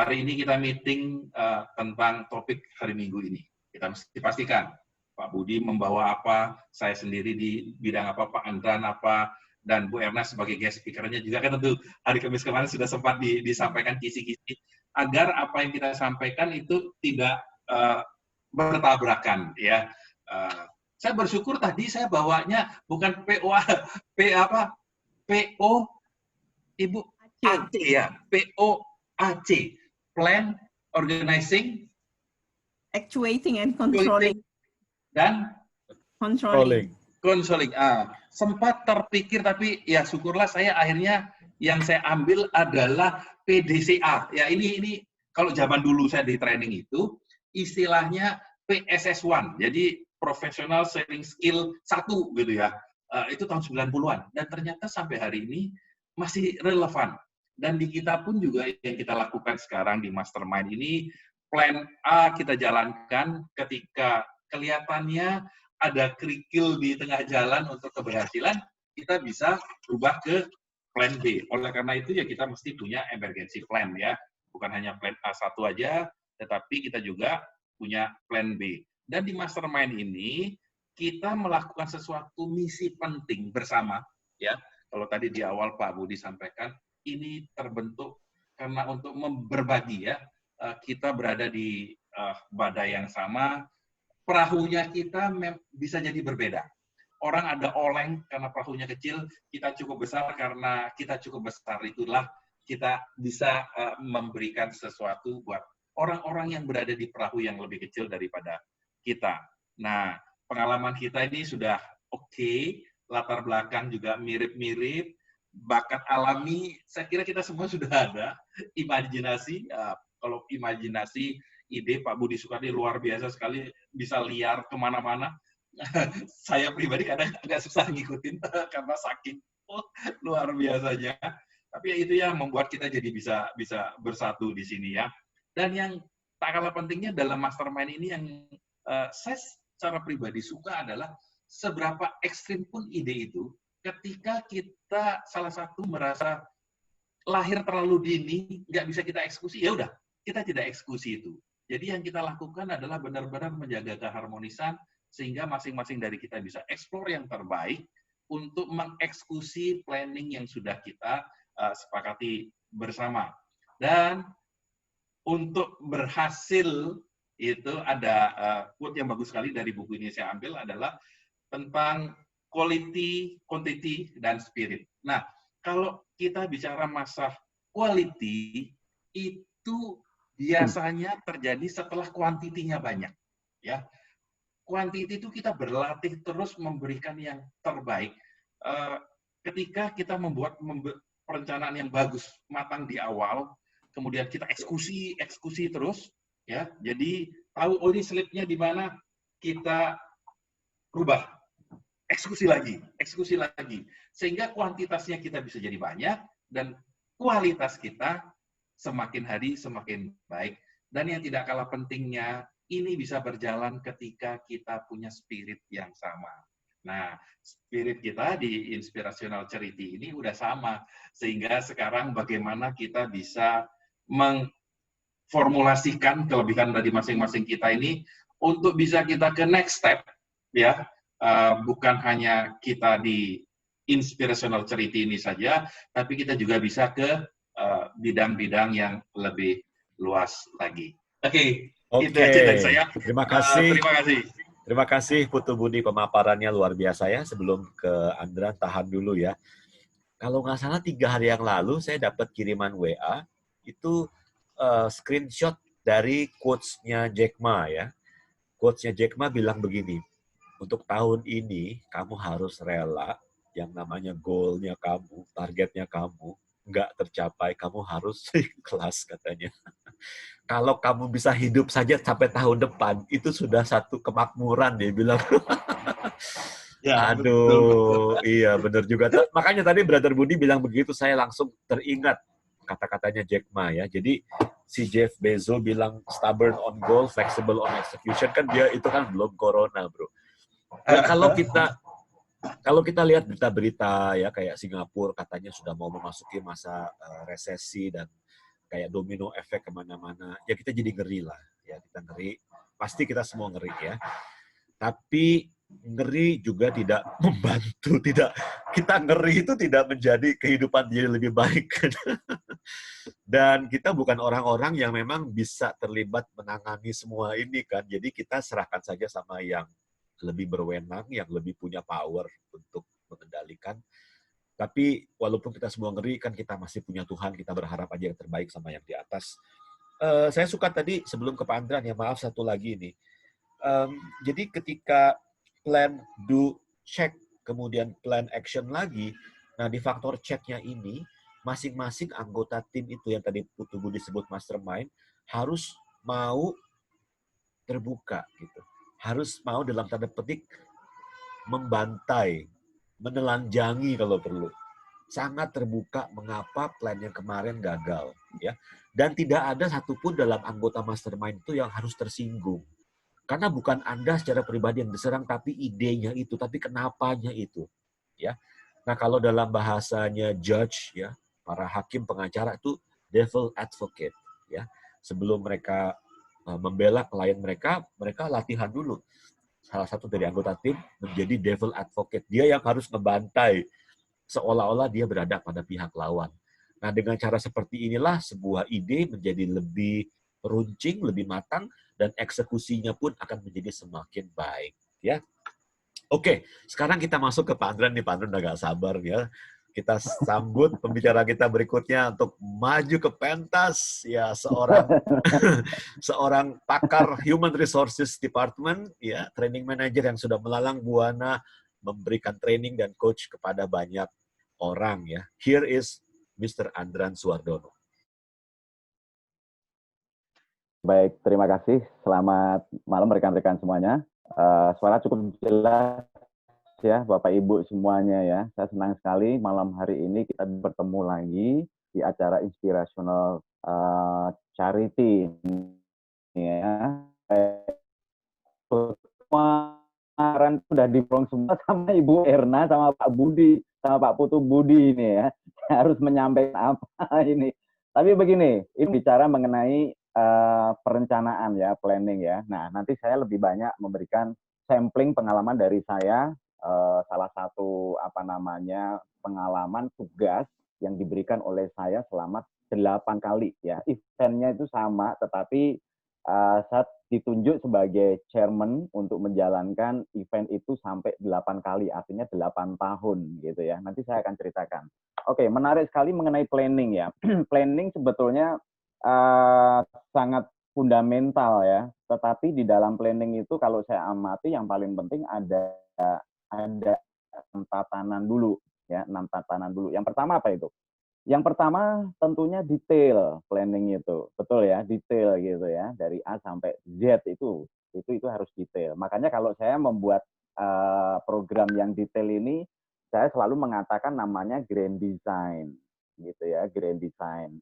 hari ini kita meeting tentang topik hari Minggu ini. Kita mesti pastikan Pak Budi membawa apa, saya sendiri di bidang apa, Pak Andran apa, dan Bu Erna sebagai guest speaker-nya juga kan tentu hari Kamis kemarin sudah sempat disampaikan kisi-kisi, agar apa yang kita sampaikan itu tidak bertabrakan, ya. Saya bersyukur tadi saya bawanya bukan PO Ibu AC ya, POAC, Plan, Organizing, Actuating and Controlling. Dan Controlling. Sempat terpikir, tapi ya syukurlah saya akhirnya yang saya ambil adalah PDCA. Ya, ini kalau zaman dulu saya di training itu istilahnya PSS1. Jadi Professional Selling Skill 1 gitu ya. Itu tahun 90-an, dan ternyata sampai hari ini masih relevan. Dan di kita pun juga yang kita lakukan sekarang di mastermind ini, plan A kita jalankan ketika kelihatannya ada kerikil di tengah jalan untuk keberhasilan, kita bisa berubah ke plan B. Oleh karena itu ya kita mesti punya emergency plan ya. Bukan hanya plan A1 aja, tetapi kita juga punya plan B. Dan di mastermind ini kita melakukan sesuatu misi penting bersama ya. Kalau tadi di awal Pak Budi sampaikan, ini terbentuk karena untuk berbagi ya. Kita berada di badai yang sama, perahunya kita bisa jadi berbeda. Orang ada oleng karena perahunya kecil, kita cukup besar karena kita cukup besar. Itulah kita bisa memberikan sesuatu buat orang-orang yang berada di perahu yang lebih kecil daripada kita. Nah, pengalaman kita ini sudah oke, latar belakang juga mirip-mirip, bakat alami, saya kira kita semua sudah ada, imajinasi, kalau imajinasi, ide Pak Budi Sukardi luar biasa sekali, bisa liar kemana-mana. Saya pribadi kadang agak susah ngikutin karena saking luar biasanya. Tapi ya itu yang membuat kita jadi bisa bersatu di sini ya. Dan yang tak kalah pentingnya dalam mastermind ini yang saya secara pribadi suka adalah seberapa ekstrim pun ide itu, ketika kita salah satu merasa lahir terlalu dini, nggak bisa kita eksekusi, ya udah, kita tidak eksekusi itu. Jadi yang kita lakukan adalah benar-benar menjaga keharmonisan, sehingga masing-masing dari kita bisa eksplor yang terbaik untuk mengeksekusi planning yang sudah kita sepakati bersama. Dan untuk berhasil itu ada quote yang bagus sekali dari buku ini saya ambil adalah tentang quality, quantity, dan spirit. Nah, kalau kita bicara masalah quality, itu biasanya terjadi setelah kuantitinya banyak. Ya, quantity itu kita berlatih terus memberikan yang terbaik. Ketika kita membuat perencanaan yang bagus, matang di awal, kemudian kita eksekusi terus, ya. Jadi tahu ini slipnya di mana, kita rubah, eksekusi lagi, sehingga kuantitasnya kita bisa jadi banyak dan kualitas kita semakin hari semakin baik. Dan yang tidak kalah pentingnya, ini bisa berjalan ketika kita punya spirit yang sama. Nah, spirit kita di Inspirational Charity ini udah sama, sehingga sekarang bagaimana kita bisa mengformulasikan kelebihan dari masing-masing kita ini untuk bisa kita ke next step, ya. Bukan hanya kita di Inspirational Charity ini saja, tapi kita juga bisa ke bidang-bidang yang lebih luas lagi. Oke, itu aja dari saya. Terima kasih. Terima kasih. Terima kasih Putu Budi, pemaparannya luar biasa ya. Sebelum ke Andra, tahan dulu ya. Kalau nggak salah 3 hari yang lalu saya dapat kiriman WA, itu screenshot dari quotes-nya Jack Ma ya. Quotes-nya Jack Ma bilang begini, untuk tahun ini kamu harus rela yang namanya goal-nya kamu, targetnya kamu, nggak tercapai, kamu harus ikhlas katanya. Kalau kamu bisa hidup saja sampai tahun depan, itu sudah satu kemakmuran, dia bilang. Ya, Aduh, betul. Iya benar juga. Makanya tadi Brother Budi bilang begitu, saya langsung teringat kata-katanya Jack Ma ya. Jadi si Jeff Bezos bilang stubborn on goal, flexible on execution, kan dia itu kan belum corona, bro. Dan kalau kita lihat berita-berita ya kayak Singapura katanya sudah mau memasuki masa resesi dan kayak domino efek kemana-mana, ya kita jadi ngeri lah. Ya kita ngeri, pasti kita semua ngeri ya. Tapi ngeri juga tidak membantu, kita ngeri itu tidak menjadi kehidupan jadi lebih baik. Dan kita bukan orang-orang yang memang bisa terlibat menangani semua ini kan. Jadi kita serahkan saja sama yang lebih berwenang, yang lebih punya power untuk mengendalikan. Tapi walaupun kita semua ngeri, kan kita masih punya Tuhan, kita berharap aja yang terbaik sama yang di atas. Saya suka tadi, sebelum ke Pak Andran, ya maaf satu lagi nih. Jadi ketika plan, do, check, kemudian plan, action lagi, nah di faktor check-nya ini, masing-masing anggota tim itu yang tadi Putu Budi disebut mastermind, harus mau terbuka gitu. Harus mau dalam tanda petik membantai, menelanjangi kalau perlu. Sangat terbuka mengapa plan yang kemarin gagal, ya. Dan tidak ada satupun dalam anggota mastermind itu yang harus tersinggung. Karena bukan Anda secara pribadi yang diserang, tapi idenya itu, tapi kenapanya itu, ya. Nah, kalau dalam bahasanya judge, ya, para hakim pengacara itu devil advocate, ya. Sebelum mereka membela klien mereka latihan dulu. Salah satu dari anggota tim menjadi devil advocate. Dia yang harus ngebantai, seolah-olah dia berada pada pihak lawan. Nah, dengan cara seperti inilah sebuah ide menjadi lebih runcing, lebih matang, dan eksekusinya pun akan menjadi semakin baik. Ya, oke. Sekarang kita masuk ke Pak Andran nih. Pak Andran udah gak sabar ya. Kita sambut pembicara kita berikutnya untuk maju ke pentas, ya, seorang pakar Human Resources Department, ya, training manager yang sudah melalang buana memberikan training dan coach kepada banyak orang, ya. Here is Mr. Andran Suwardono. Baik, terima kasih. Selamat malam rekan-rekan semuanya. Suara cukup jelas ya, Bapak Ibu semuanya ya. Saya senang sekali malam hari ini kita bertemu lagi di acara Inspirational Charity ya. Kemarin sudah diprong semua sama Ibu Erna, sama Pak Budi, sama Pak Putu Budi ini ya. Harus menyampaikan apa ini. Tapi begini, ini bicara mengenai perencanaan ya, planning ya. Nah, nanti saya lebih banyak memberikan sampling pengalaman dari saya. Salah satu pengalaman tugas yang diberikan oleh saya selama 8 kali ya. Eventnya itu sama, tetapi saya ditunjuk sebagai chairman untuk menjalankan event itu sampai 8 kali, artinya 8 tahun gitu ya. Nanti saya akan ceritakan. Oke, menarik sekali mengenai planning ya. Planning sebetulnya sangat fundamental ya. Tetapi di dalam planning itu kalau saya amati yang paling penting ada 6 tatanan dulu ya, 6 tatanan dulu. Yang pertama apa itu? Yang pertama tentunya detail planning itu, betul ya, detail gitu ya, dari A sampai Z itu harus detail. Makanya kalau saya membuat program yang detail ini, saya selalu mengatakan namanya grand design, gitu ya, grand design.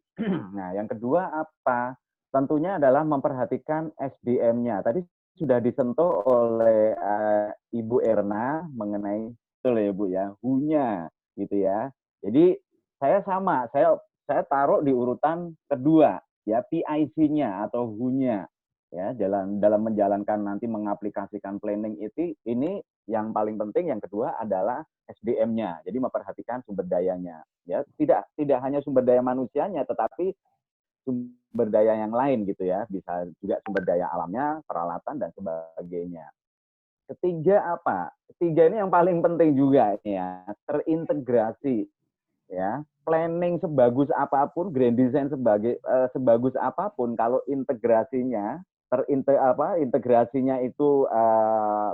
Nah, yang kedua apa? Tentunya adalah memperhatikan SDM-nya. Tadi sudah disentuh oleh Ibu Erna mengenai betul ya Bu ya, who-nya gitu ya. Jadi saya sama, saya taruh di urutan kedua ya, PIC-nya atau who-nya ya, dalam menjalankan nanti mengaplikasikan planning itu, ini yang paling penting. Yang kedua adalah SDM-nya, jadi memperhatikan sumber dayanya ya, tidak hanya sumber daya manusianya tetapi sumber daya yang lain gitu ya, bisa juga sumber daya alamnya, peralatan dan sebagainya. Ketiga apa? Ketiga ini yang paling penting juga ya, terintegrasi ya. Planning sebagus apapun, grand design sebagus apapun, kalau integrasinya integrasinya itu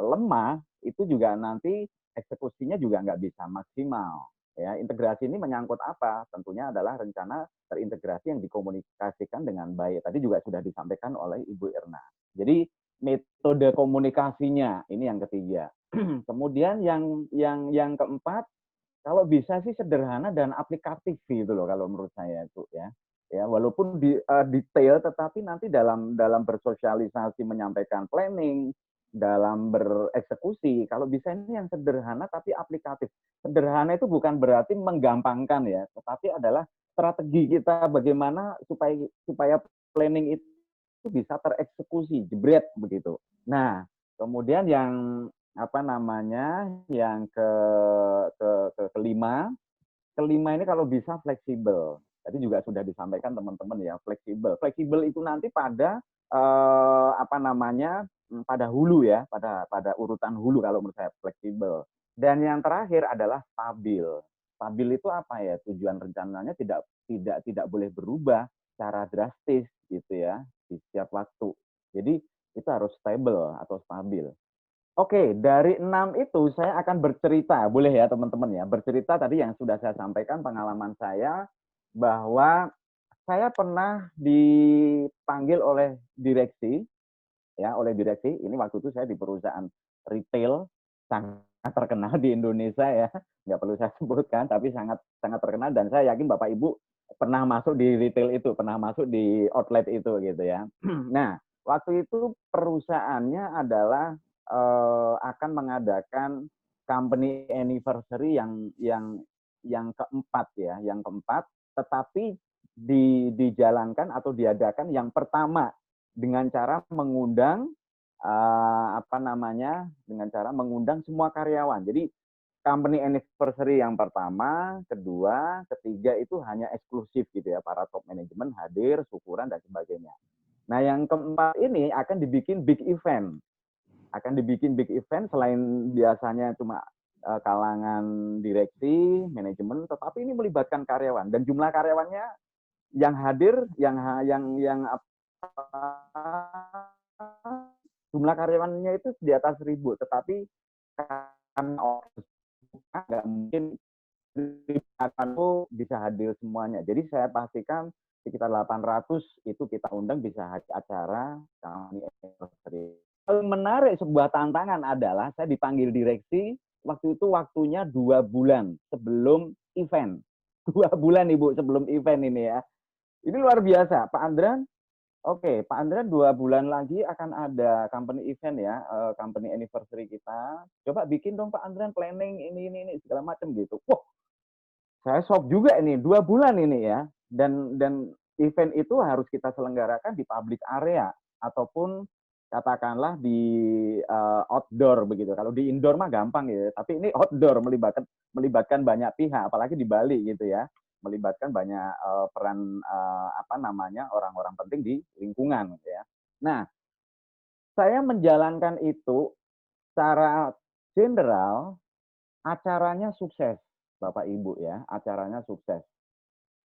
lemah, itu juga nanti eksekusinya juga nggak bisa maksimal ya. Integrasi ini menyangkut apa? Tentunya adalah rencana terintegrasi yang dikomunikasikan dengan baik. Tadi juga sudah disampaikan oleh Ibu Erna. Jadi metode komunikasinya ini yang ketiga. Kemudian yang keempat, kalau bisa sih sederhana dan aplikatif gitu loh kalau menurut saya itu ya. Ya, walaupun detail tetapi nanti dalam bersosialisasi menyampaikan planning, dalam bereksekusi, kalau bisa ini yang sederhana tapi aplikatif. Sederhana itu bukan berarti menggampangkan ya, tetapi adalah strategi kita bagaimana supaya planning itu bisa tereksekusi, jebret begitu. Nah, kemudian yang apa namanya, yang kelima ini kalau bisa fleksibel. Tadi juga sudah disampaikan teman-teman ya, fleksibel. Fleksibel itu nanti pada apa namanya, pada hulu ya, pada urutan hulu kalau menurut saya fleksibel. Dan yang terakhir adalah stabil. Stabil itu apa ya? Tujuan rencananya tidak boleh berubah secara drastis gitu ya di setiap waktu. Jadi itu harus stable atau stabil. Oke, dari 6 itu saya akan bercerita, boleh ya teman-teman ya, bercerita tadi yang sudah saya sampaikan pengalaman saya, bahwa saya pernah dipanggil oleh direksi, ya, oleh direksi, ini waktu itu saya di perusahaan retail, sangat terkenal di Indonesia ya, nggak perlu saya sebutkan, tapi sangat terkenal, dan saya yakin Bapak Ibu pernah masuk di retail itu, pernah masuk di outlet itu gitu ya. Nah, waktu itu perusahaannya adalah akan mengadakan company anniversary yang keempat ya, yang keempat, tetapi dijalankan atau diadakan yang pertama dengan cara mengundang apa namanya, dengan cara mengundang semua karyawan. Jadi company anniversary yang pertama, kedua, ketiga itu hanya eksklusif gitu ya, para top management hadir, syukuran dan sebagainya. Nah, yang keempat ini akan dibikin big event. Selain biasanya cuma kalangan direksi, manajemen, tetapi ini melibatkan karyawan, dan jumlah karyawannya yang hadir jumlah karyawannya itu di atas 1.000, tetapi karena nggak mungkin bisa hadir semuanya. Jadi saya pastikan sekitar 800 itu kita undang bisa acara kami anniversary. Paling menarik sebuah tantangan adalah saya dipanggil direksi, waktu itu waktunya 2 bulan sebelum event. 2 bulan Ibu sebelum event ini ya. Ini luar biasa, Pak Andran. Oke, Pak Andran 2 bulan lagi akan ada company event ya, company anniversary kita. Coba bikin dong Pak Andran planning ini segala macam gitu. Wah, saya shock juga ini, 2 bulan ini ya. Dan event itu harus kita selenggarakan di public area ataupun katakanlah di outdoor begitu. Kalau di indoor mah gampang ya, tapi ini outdoor melibatkan banyak pihak, apalagi di Bali gitu ya, melibatkan banyak peran apa namanya, orang-orang penting di lingkungan gitu ya. Nah, saya menjalankan itu secara general, acaranya sukses, Bapak Ibu ya, acaranya sukses.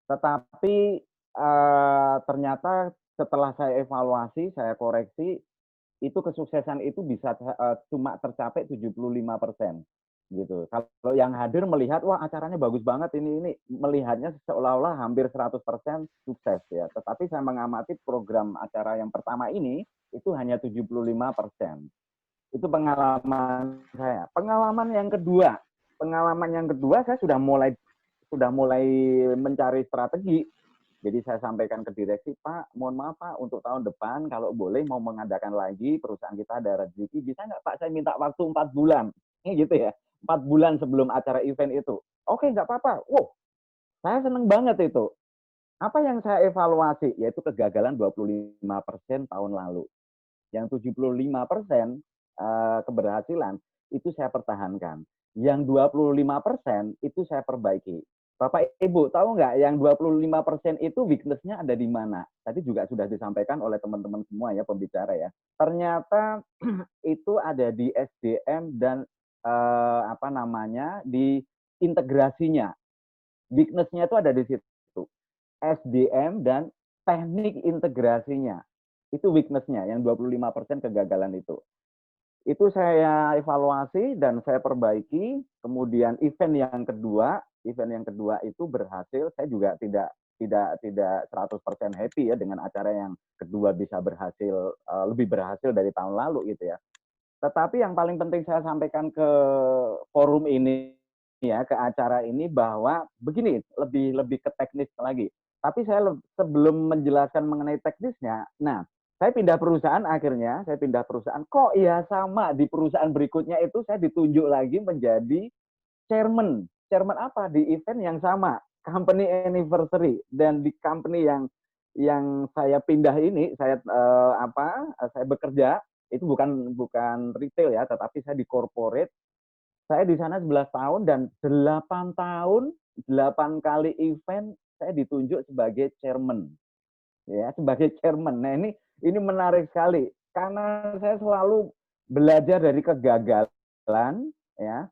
Tetapi ternyata setelah saya evaluasi, saya koreksi, itu kesuksesan itu bisa cuma tercapai 75%. Gitu. Kalau yang hadir melihat, wah acaranya bagus banget ini melihatnya seolah-olah hampir 100% sukses ya. Tetapi saya mengamati program acara yang pertama ini itu hanya 75%. Itu pengalaman saya. Pengalaman yang kedua saya sudah mulai mencari strategi. Jadi saya sampaikan ke direksi, Pak, mohon maaf Pak, untuk tahun depan kalau boleh mau mengadakan lagi, perusahaan kita ada rezeki, bisa nggak Pak saya minta waktu 4 bulan, gitu ya, 4 bulan sebelum acara event itu. Oke, nggak apa-apa. Wow, saya seneng banget itu. Apa yang saya evaluasi? Yaitu kegagalan 25% tahun lalu. Yang 75% keberhasilan itu saya pertahankan. Yang 25% itu saya perbaiki. Bapak Ibu tahu nggak yang 25% itu weakness-nya ada di mana? Tadi juga sudah disampaikan oleh teman-teman semua ya pembicara ya. Ternyata itu ada di SDM dan di integrasinya. Weakness-nya itu ada di situ. SDM dan teknik integrasinya. Itu weakness-nya yang 25% kegagalan itu. Itu saya evaluasi dan saya perbaiki. Kemudian event yang kedua itu berhasil. Saya juga tidak 100% happy ya dengan acara yang kedua bisa berhasil, lebih berhasil dari tahun lalu gitu ya. Tetapi yang paling penting saya sampaikan ke forum ini ya, ke acara ini bahwa begini, lebih ke teknis lagi. Tapi saya sebelum menjelaskan mengenai teknisnya, nah saya pindah perusahaan akhirnya, kok ya sama di perusahaan berikutnya itu saya ditunjuk lagi menjadi chairman. Chairman apa? Di event yang sama, company anniversary. Dan di company yang saya pindah ini, saya bekerja, itu bukan retail ya, tetapi saya di corporate. Saya di sana 11 tahun dan 8 tahun, 8 kali event saya ditunjuk sebagai chairman. Ya, sebagai chairman. Nah, ini menarik sekali karena saya selalu belajar dari kegagalan ya.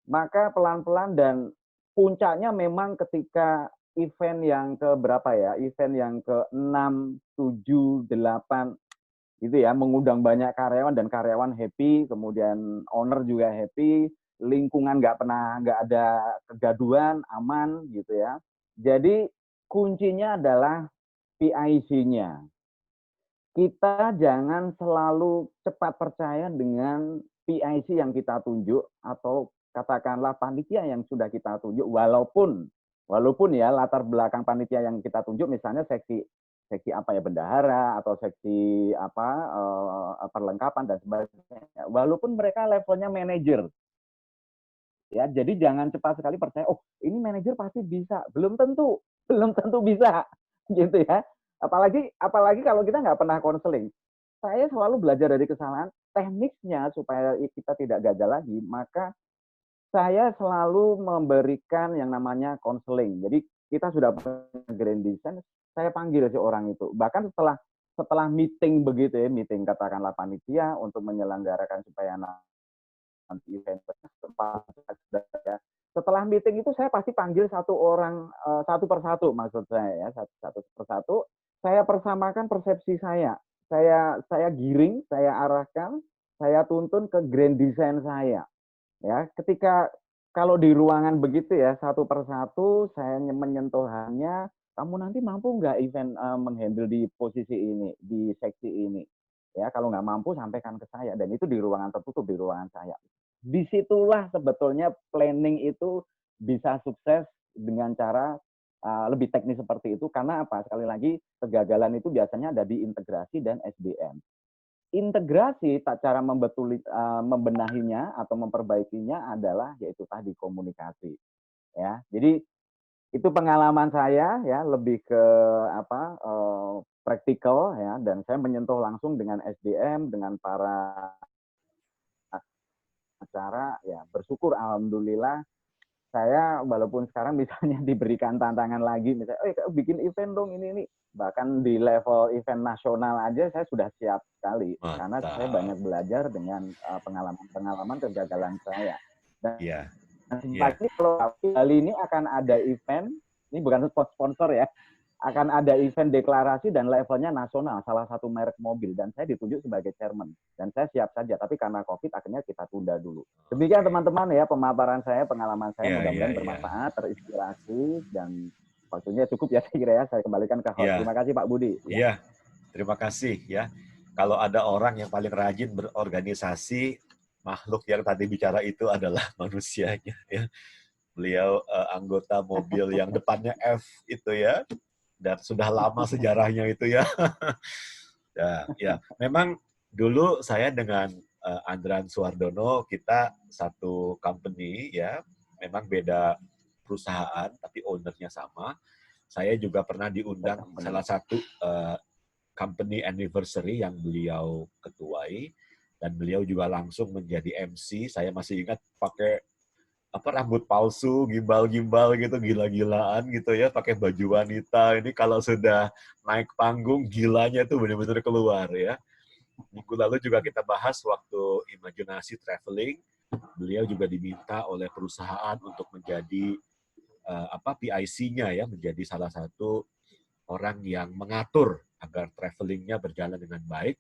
Maka pelan-pelan dan puncaknya memang ketika event yang ke berapa ya? Event yang ke-6, 7, 8 gitu ya, mengundang banyak karyawan dan karyawan happy, kemudian owner juga happy, lingkungan nggak ada kegaduhan, aman gitu ya. Jadi kuncinya adalah PIC-nya. Kita jangan selalu cepat percaya dengan PIC yang kita tunjuk atau katakanlah panitia yang sudah kita tunjuk, walaupun ya latar belakang panitia yang kita tunjuk misalnya seksi apa ya, bendahara atau seksi perlengkapan dan sebagainya, walaupun mereka levelnya manajer ya, jadi jangan cepat sekali percaya ini manajer pasti bisa, belum tentu bisa gitu ya. Apalagi kalau kita nggak pernah konseling. Saya selalu belajar dari kesalahan, tekniknya supaya kita tidak gagal lagi, maka saya selalu memberikan yang namanya konseling. Jadi kita sudah grand design, saya panggil si orang itu. Bahkan setelah meeting begitu ya, meeting katakanlah panitia untuk menyelenggarakan supaya nanti event setelah meeting itu saya pasti panggil satu orang, satu persatu maksud saya ya, satu persatu saya persamakan persepsi saya giring, saya arahkan, saya tuntun ke grand design saya ya. Ketika kalau di ruangan begitu ya, satu persatu saya menyentuhannya, kamu nanti mampu nggak event menghandle di posisi ini, di seksi ini ya. Kalau nggak mampu sampaikan ke saya, dan itu di ruangan tertutup, di ruangan saya. Disitulah sebetulnya planning itu bisa sukses dengan cara lebih teknis seperti itu. Karena apa? Sekali lagi, kegagalan itu biasanya ada di integrasi dan SDM. Integrasi, cara membenahinya atau memperbaikinya adalah yaitu tadi komunikasi. Ya, jadi itu pengalaman saya ya, lebih ke praktikal ya, dan saya menyentuh langsung dengan SDM, dengan para acara ya, bersyukur alhamdulillah saya walaupun sekarang misalnya diberikan tantangan lagi, misalnya, bikin event dong ini, bahkan di level event nasional aja saya sudah siap sekali, karena saya banyak Mantap. belajar dengan pengalaman-pengalaman kegagalan saya. Dan Iya, iya. lagi kalau kali ini akan ada event, ini bukan sponsor ya, akan ada event deklarasi dan levelnya nasional, salah satu merek mobil, dan saya ditunjuk sebagai chairman. Dan saya siap saja, tapi karena COVID akhirnya kita tunda dulu. Demikian Oke. teman-teman ya, pemaparan saya, pengalaman saya, Iya, iya, mudah-mudahan iya. bermanfaat, terinspirasi, dan waktunya cukup ya saya kira ya, saya kembalikan ke host. Iya, Terima kasih Pak Budi. Ya. iya. Terima kasih ya. Kalau ada orang yang paling rajin berorganisasi, makhluk yang tadi bicara itu adalah manusianya ya. Beliau anggota mobil yang depannya F itu ya, dan sudah lama sejarahnya itu ya. Ya, memang dulu saya dengan Andran Suwardono kita satu company ya, memang beda perusahaan tapi ownernya sama. Saya juga pernah diundang salah satu company anniversary yang beliau ketuai, dan beliau juga langsung menjadi MC. Saya masih ingat pakai rambut palsu, gimbal-gimbal gitu, gila-gilaan gitu ya, pakai baju wanita. Ini kalau sudah naik panggung, gilanya tuh benar-benar keluar ya. Minggu lalu juga kita bahas waktu Imajinasi Traveling, beliau juga diminta oleh perusahaan untuk menjadi PIC-nya ya, menjadi salah satu orang yang mengatur agar travelingnya berjalan dengan baik.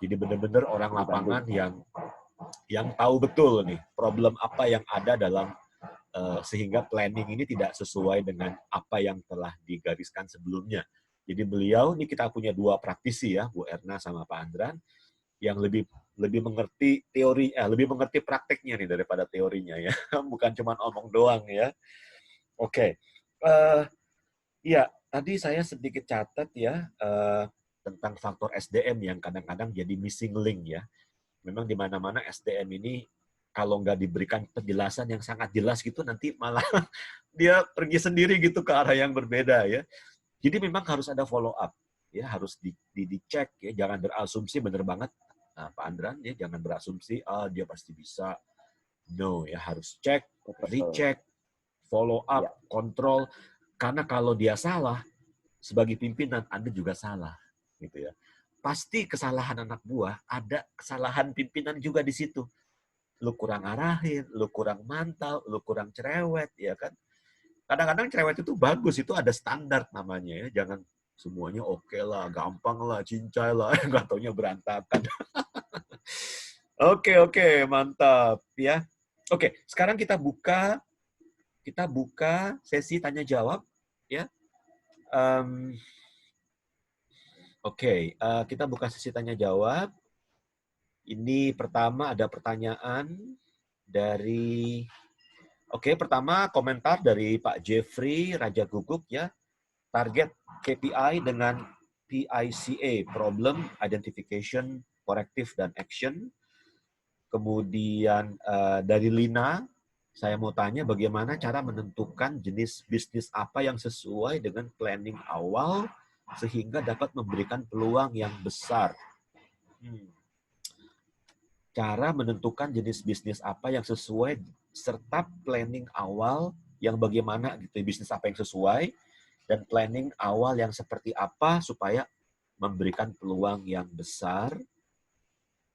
Jadi benar-benar orang lapangan yang tahu betul nih problem apa yang ada dalam sehingga planning ini tidak sesuai dengan apa yang telah digariskan sebelumnya. Jadi beliau, ini kita punya dua praktisi ya, Bu Erna sama Pak Andran, yang lebih mengerti teori, lebih mengerti prakteknya nih daripada teorinya ya, bukan cuma omong doang ya. Oke, ya tadi saya sedikit catat ya tentang faktor SDM yang kadang-kadang jadi missing link ya. Memang di mana-mana SDM ini kalau nggak diberikan penjelasan yang sangat jelas gitu, nanti malah dia pergi sendiri gitu ke arah yang berbeda ya. Jadi memang harus ada follow up ya, harus dicek ya, jangan berasumsi bener banget. Nah, Pak Andran ya, jangan berasumsi dia pasti bisa. No ya, harus cek, recheck, follow up, kontrol. Karena kalau dia salah, sebagai pimpinan Anda juga salah gitu ya. Pasti kesalahan anak buah, ada kesalahan pimpinan juga di situ. Lu kurang arahin, lu kurang mantau, lu kurang cerewet, ya kan? Kadang-kadang cerewet itu bagus, itu ada standar namanya ya. Jangan semuanya oke lah, gampang lah, cincai lah, nggak taunya berantakan. Oke, mantap ya. Oke, sekarang kita buka sesi tanya jawab ya. Oke, kita buka sesi tanya jawab. Ini pertama ada pertanyaan dari pertama komentar dari Pak Jeffrey Raja Guguk ya. Target KPI dengan PICA, Problem, Identification, Corrective, dan Action. Kemudian dari Lina, saya mau tanya bagaimana cara menentukan jenis bisnis apa yang sesuai dengan planning awal sehingga dapat memberikan peluang yang besar. Cara menentukan jenis bisnis apa yang sesuai serta planning awal yang bagaimana gitu, bisnis apa yang sesuai dan planning awal yang seperti apa supaya memberikan peluang yang besar.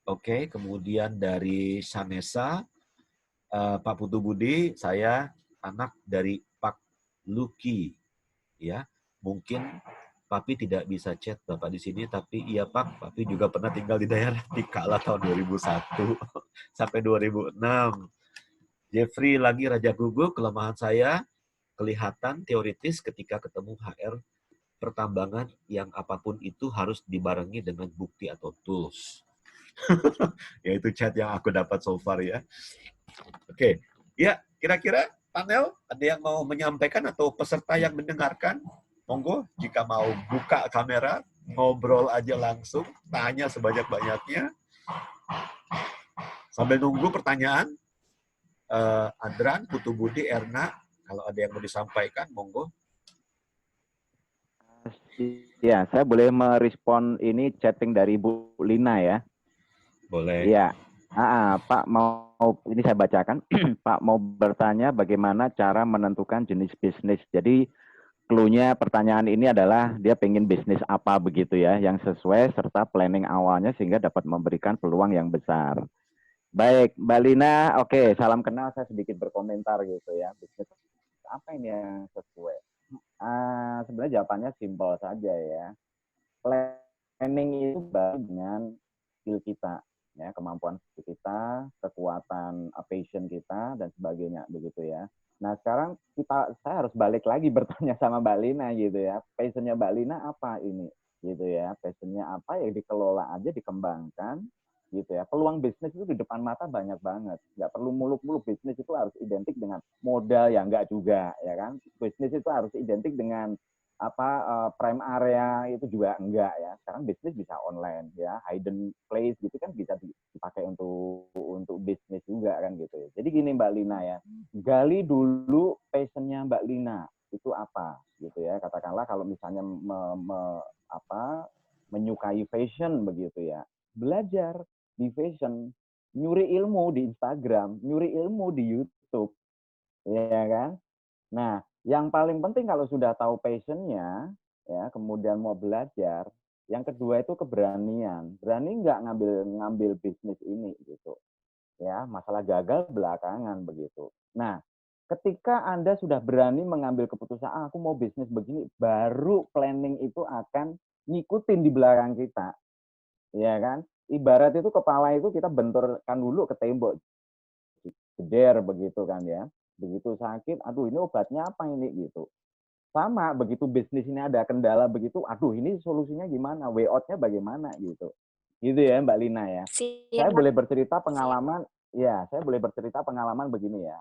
Oke, kemudian dari Sanesa, Pak Putu Budi, saya anak dari Pak Luki, ya. Mungkin Papi tidak bisa chat Bapak di sini, tapi iya Pak, Papi juga pernah tinggal di daerah Tikala tahun 2001 sampai 2006. Jeffrey lagi Raja Guguk, kelemahan saya kelihatan teoritis ketika ketemu HR pertambangan yang apapun itu harus dibarengi dengan bukti atau tools. Yaitu chat yang aku dapat so far ya. Oke, ya kira-kira panel ada yang mau menyampaikan atau peserta yang mendengarkan? Monggo, jika mau buka kamera, ngobrol aja langsung, tanya sebanyak-banyaknya. Sambil nunggu pertanyaan, Andran, Putu Budi, Erna, kalau ada yang mau disampaikan, monggo. Ya, saya boleh merespon ini chatting dari Bu Lina ya? Boleh. Iya. Pak mau ini saya bacakan. Pak mau bertanya bagaimana cara menentukan jenis bisnis. Jadi clue-nya pertanyaan ini adalah dia pengen bisnis apa begitu ya, yang sesuai serta planning awalnya sehingga dapat memberikan peluang yang besar. Baik, Mbak Lina, oke, salam kenal, saya sedikit berkomentar gitu ya. Bisnis apa ini yang sesuai? Sebenarnya jawabannya simpel saja ya. Planning itu baik dengan skill kita, ya, kemampuan kita, kekuatan passion kita dan sebagainya begitu ya. Nah sekarang saya harus balik lagi bertanya sama Mbak Lina gitu ya. Passionnya Mbak Lina apa ini? Gitu ya. Passionnya apa ya dikelola aja, dikembangkan gitu ya. Peluang bisnis itu di depan mata banyak banget. Nggak perlu muluk-muluk bisnis itu harus identik dengan modal ya enggak juga ya kan. Bisnis itu harus identik dengan prime area itu juga enggak ya. Sekarang bisnis bisa online ya, hidden place gitu kan bisa dipakai untuk bisnis juga kan gitu ya. Jadi gini Mbak Lina ya, gali dulu passionnya Mbak Lina itu apa gitu ya. Katakanlah kalau misalnya menyukai fashion begitu ya, belajar di fashion, nyuri ilmu di Instagram, nyuri ilmu di YouTube, ya kan? Nah, yang paling penting kalau sudah tahu passionnya, ya, kemudian mau belajar, yang kedua itu keberanian. Berani nggak ngambil bisnis ini gitu. Ya, masalah gagal belakangan begitu. Nah, ketika Anda sudah berani mengambil keputusan, aku mau bisnis begini, baru planning itu akan ngikutin di belakang kita. Ya kan? Ibarat itu kepala itu kita benturkan dulu ke tembok, jeder begitu kan ya. Begitu sakit, aduh ini obatnya apa ini gitu. Sama, begitu bisnis ini ada kendala begitu, aduh ini solusinya gimana, way out-nya bagaimana gitu. Gitu ya Mbak Lina ya. Saya boleh bercerita pengalaman, ya saya boleh bercerita pengalaman begini ya.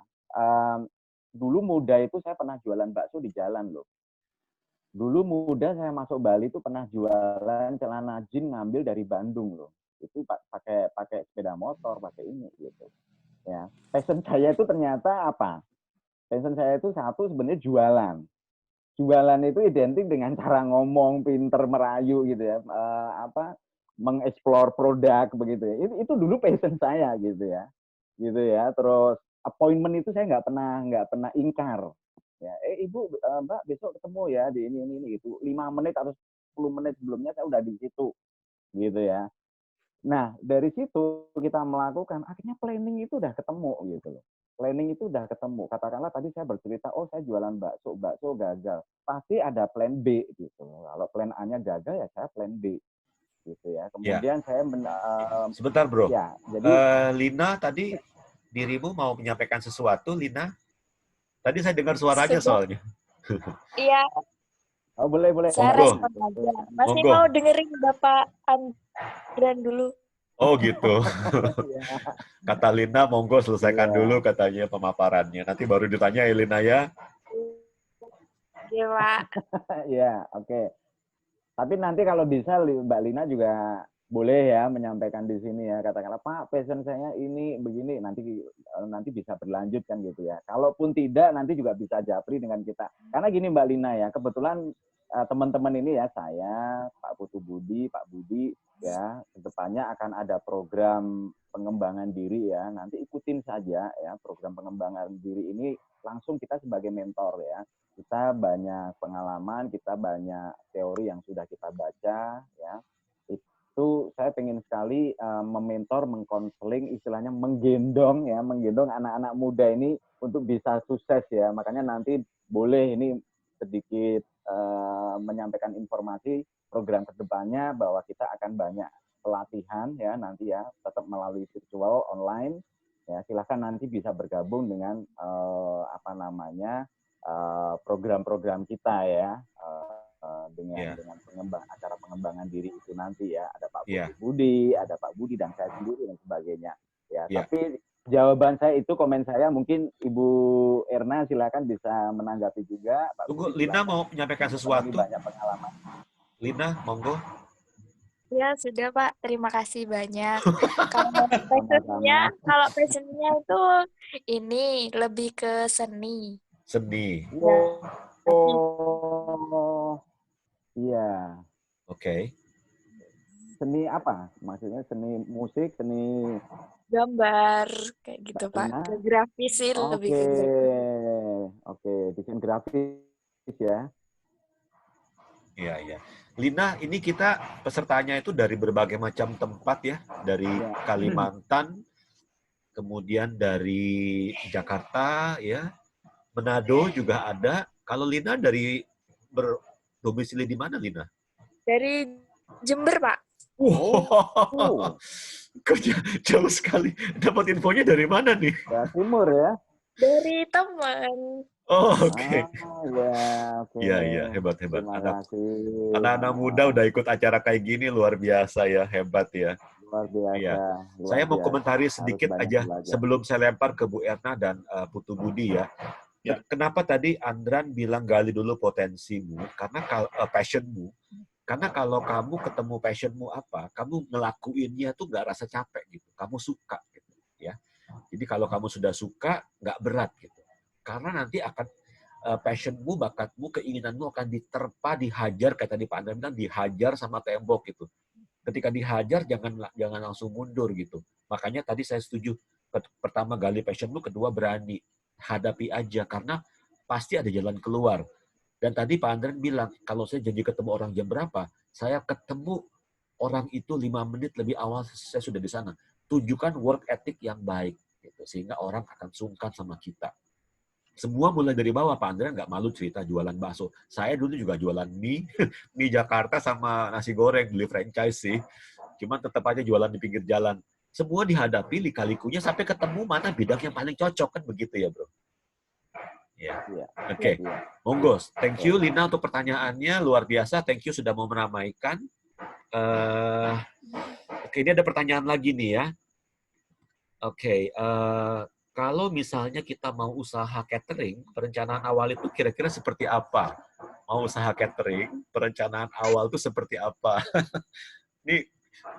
Dulu muda itu saya pernah jualan bakso di jalan loh. Dulu muda saya masuk Bali itu pernah jualan celana jeans ngambil dari Bandung loh. Itu pakai sepeda motor, pakai ini gitu. Ya, passion saya itu ternyata apa? Passion saya itu satu sebenarnya jualan. Jualan itu identik dengan cara ngomong, pinter merayu gitu ya, mengeksplor produk begitu ya. Itu dulu passion saya gitu ya. Terus appointment itu saya nggak pernah ingkar. Ya, Ibu, Mbak besok ketemu ya di ini gitu. 5 menit atau 10 menit sebelumnya saya udah di situ gitu ya. Nah, dari situ kita melakukan, akhirnya planning itu udah ketemu gitu loh. Planning itu udah ketemu. Katakanlah tadi saya bercerita, oh saya jualan bakso gagal. Pasti ada plan B gitu. Kalau plan A-nya gagal ya saya plan B gitu ya. Kemudian saya sebentar bro. Ya, jadi Lina tadi dirimu mau menyampaikan sesuatu, Lina? Tadi saya dengar suaranya soalnya. Iya. Oh, boleh. Saya respon aja. Masih mau dengerin Bapak Andran dulu. Oh gitu. Kata Lina, monggo selesaikan dulu katanya pemaparannya. Nanti baru ditanya ya Lina ya. Iya Pak. Ya, oke. Tapi nanti kalau bisa Mbak Lina juga boleh ya menyampaikan di sini ya, katakanlah Pak passion saya ini begini, nanti bisa berlanjut kan gitu ya. Kalaupun tidak nanti juga bisa japri dengan kita. Karena gini Mbak Lina ya, kebetulan teman-teman ini ya, saya, Pak Putu Budi, Pak Budi ya, kedepannya akan ada program pengembangan diri ya. Nanti ikutin saja ya program pengembangan diri ini, langsung kita sebagai mentor ya. Kita banyak pengalaman, kita banyak teori yang sudah kita baca ya. Itu saya pengen sekali mementor, mengkonseling, istilahnya menggendong anak-anak muda ini untuk bisa sukses ya. Makanya nanti boleh ini sedikit menyampaikan informasi program kedepannya bahwa kita akan banyak pelatihan ya nanti ya, tetap melalui virtual online ya. Silakan nanti bisa bergabung dengan program-program kita ya. Dengan acara pengembangan diri itu nanti ya, ada Pak Budi, ada Pak Budi dan saya sendiri dan sebagainya ya. Tapi jawaban saya itu, komen saya, mungkin Ibu Erna silakan bisa menanggapi juga. Pak Tunggu, Budi, Lina mau menyampaikan sesuatu. Banyak pengalaman. Lina, monggo. Ya sudah Pak, terima kasih banyak. Kalau passionnya itu ini lebih ke seni. Seni. Oh, iya. Oke. Seni apa? Maksudnya seni musik, seni Gambar kayak gitu, Pak. Lina? Ke grafis sih, lebih Oke, ke grafis. oke, desain grafis ya. Iya, iya. Lina, ini kita pesertanya itu dari berbagai macam tempat ya, dari Ya. Kalimantan, kemudian dari Jakarta ya, Manado juga ada. Kalau Lina dari berdomisili di mana, Lina? Dari Jember, Pak. Wow, kok jauh sekali. Dapat infonya dari mana nih? Ya, timur ya. Dari teman. Oh, oke. Ya, oke. Iya, iya, hebat, hebat. Terima kasih. Anak-anak muda udah ikut acara kayak gini, luar biasa ya, hebat ya. Luar biasa. Iya. Luar Saya mau biasa. komentari Harus sedikit banyak aja belajar. sebelum saya lempar ke Bu Erna dan Putu Budi ya. Ya. Kenapa tadi Andran bilang gali dulu potensimu, karena passionmu. Karena kalau kamu ketemu passionmu apa, kamu ngelakuinnya tuh nggak rasa capek gitu. Kamu suka gitu ya. Jadi kalau kamu sudah suka, nggak berat gitu. Karena nanti akan passionmu, bakatmu, keinginanmu akan diterpa, dihajar kayak tadi Pak Andran bilang, dihajar sama tembok gitu. Ketika dihajar jangan langsung mundur gitu. Makanya tadi saya setuju. Pertama gali passionmu, kedua berani hadapi aja karena pasti ada jalan keluar. Dan tadi Pak Andren bilang, kalau saya janji ketemu orang jam berapa, saya ketemu orang itu 5 menit lebih awal saya sudah di sana. Tunjukkan work ethic yang baik, gitu, sehingga orang akan sungkan sama kita. Semua mulai dari bawah, Pak Andren nggak malu cerita jualan bakso. Saya dulu juga jualan mie, mie Jakarta sama nasi goreng, beli franchise sih. Cuman tetap aja jualan di pinggir jalan. Semua dihadapi lika-likunya sampai ketemu mana bidang yang paling cocok, kan begitu ya, Bro? Ya. Iya. Oke. Iya. Monggo, thank you Lina untuk pertanyaannya, luar biasa. Thank you sudah mau meramaikan. Oke, ini ada pertanyaan lagi nih ya. Oke, kalau misalnya kita mau usaha catering, perencanaan awal itu kira-kira seperti apa? Mau usaha catering, perencanaan awal itu seperti apa? Ini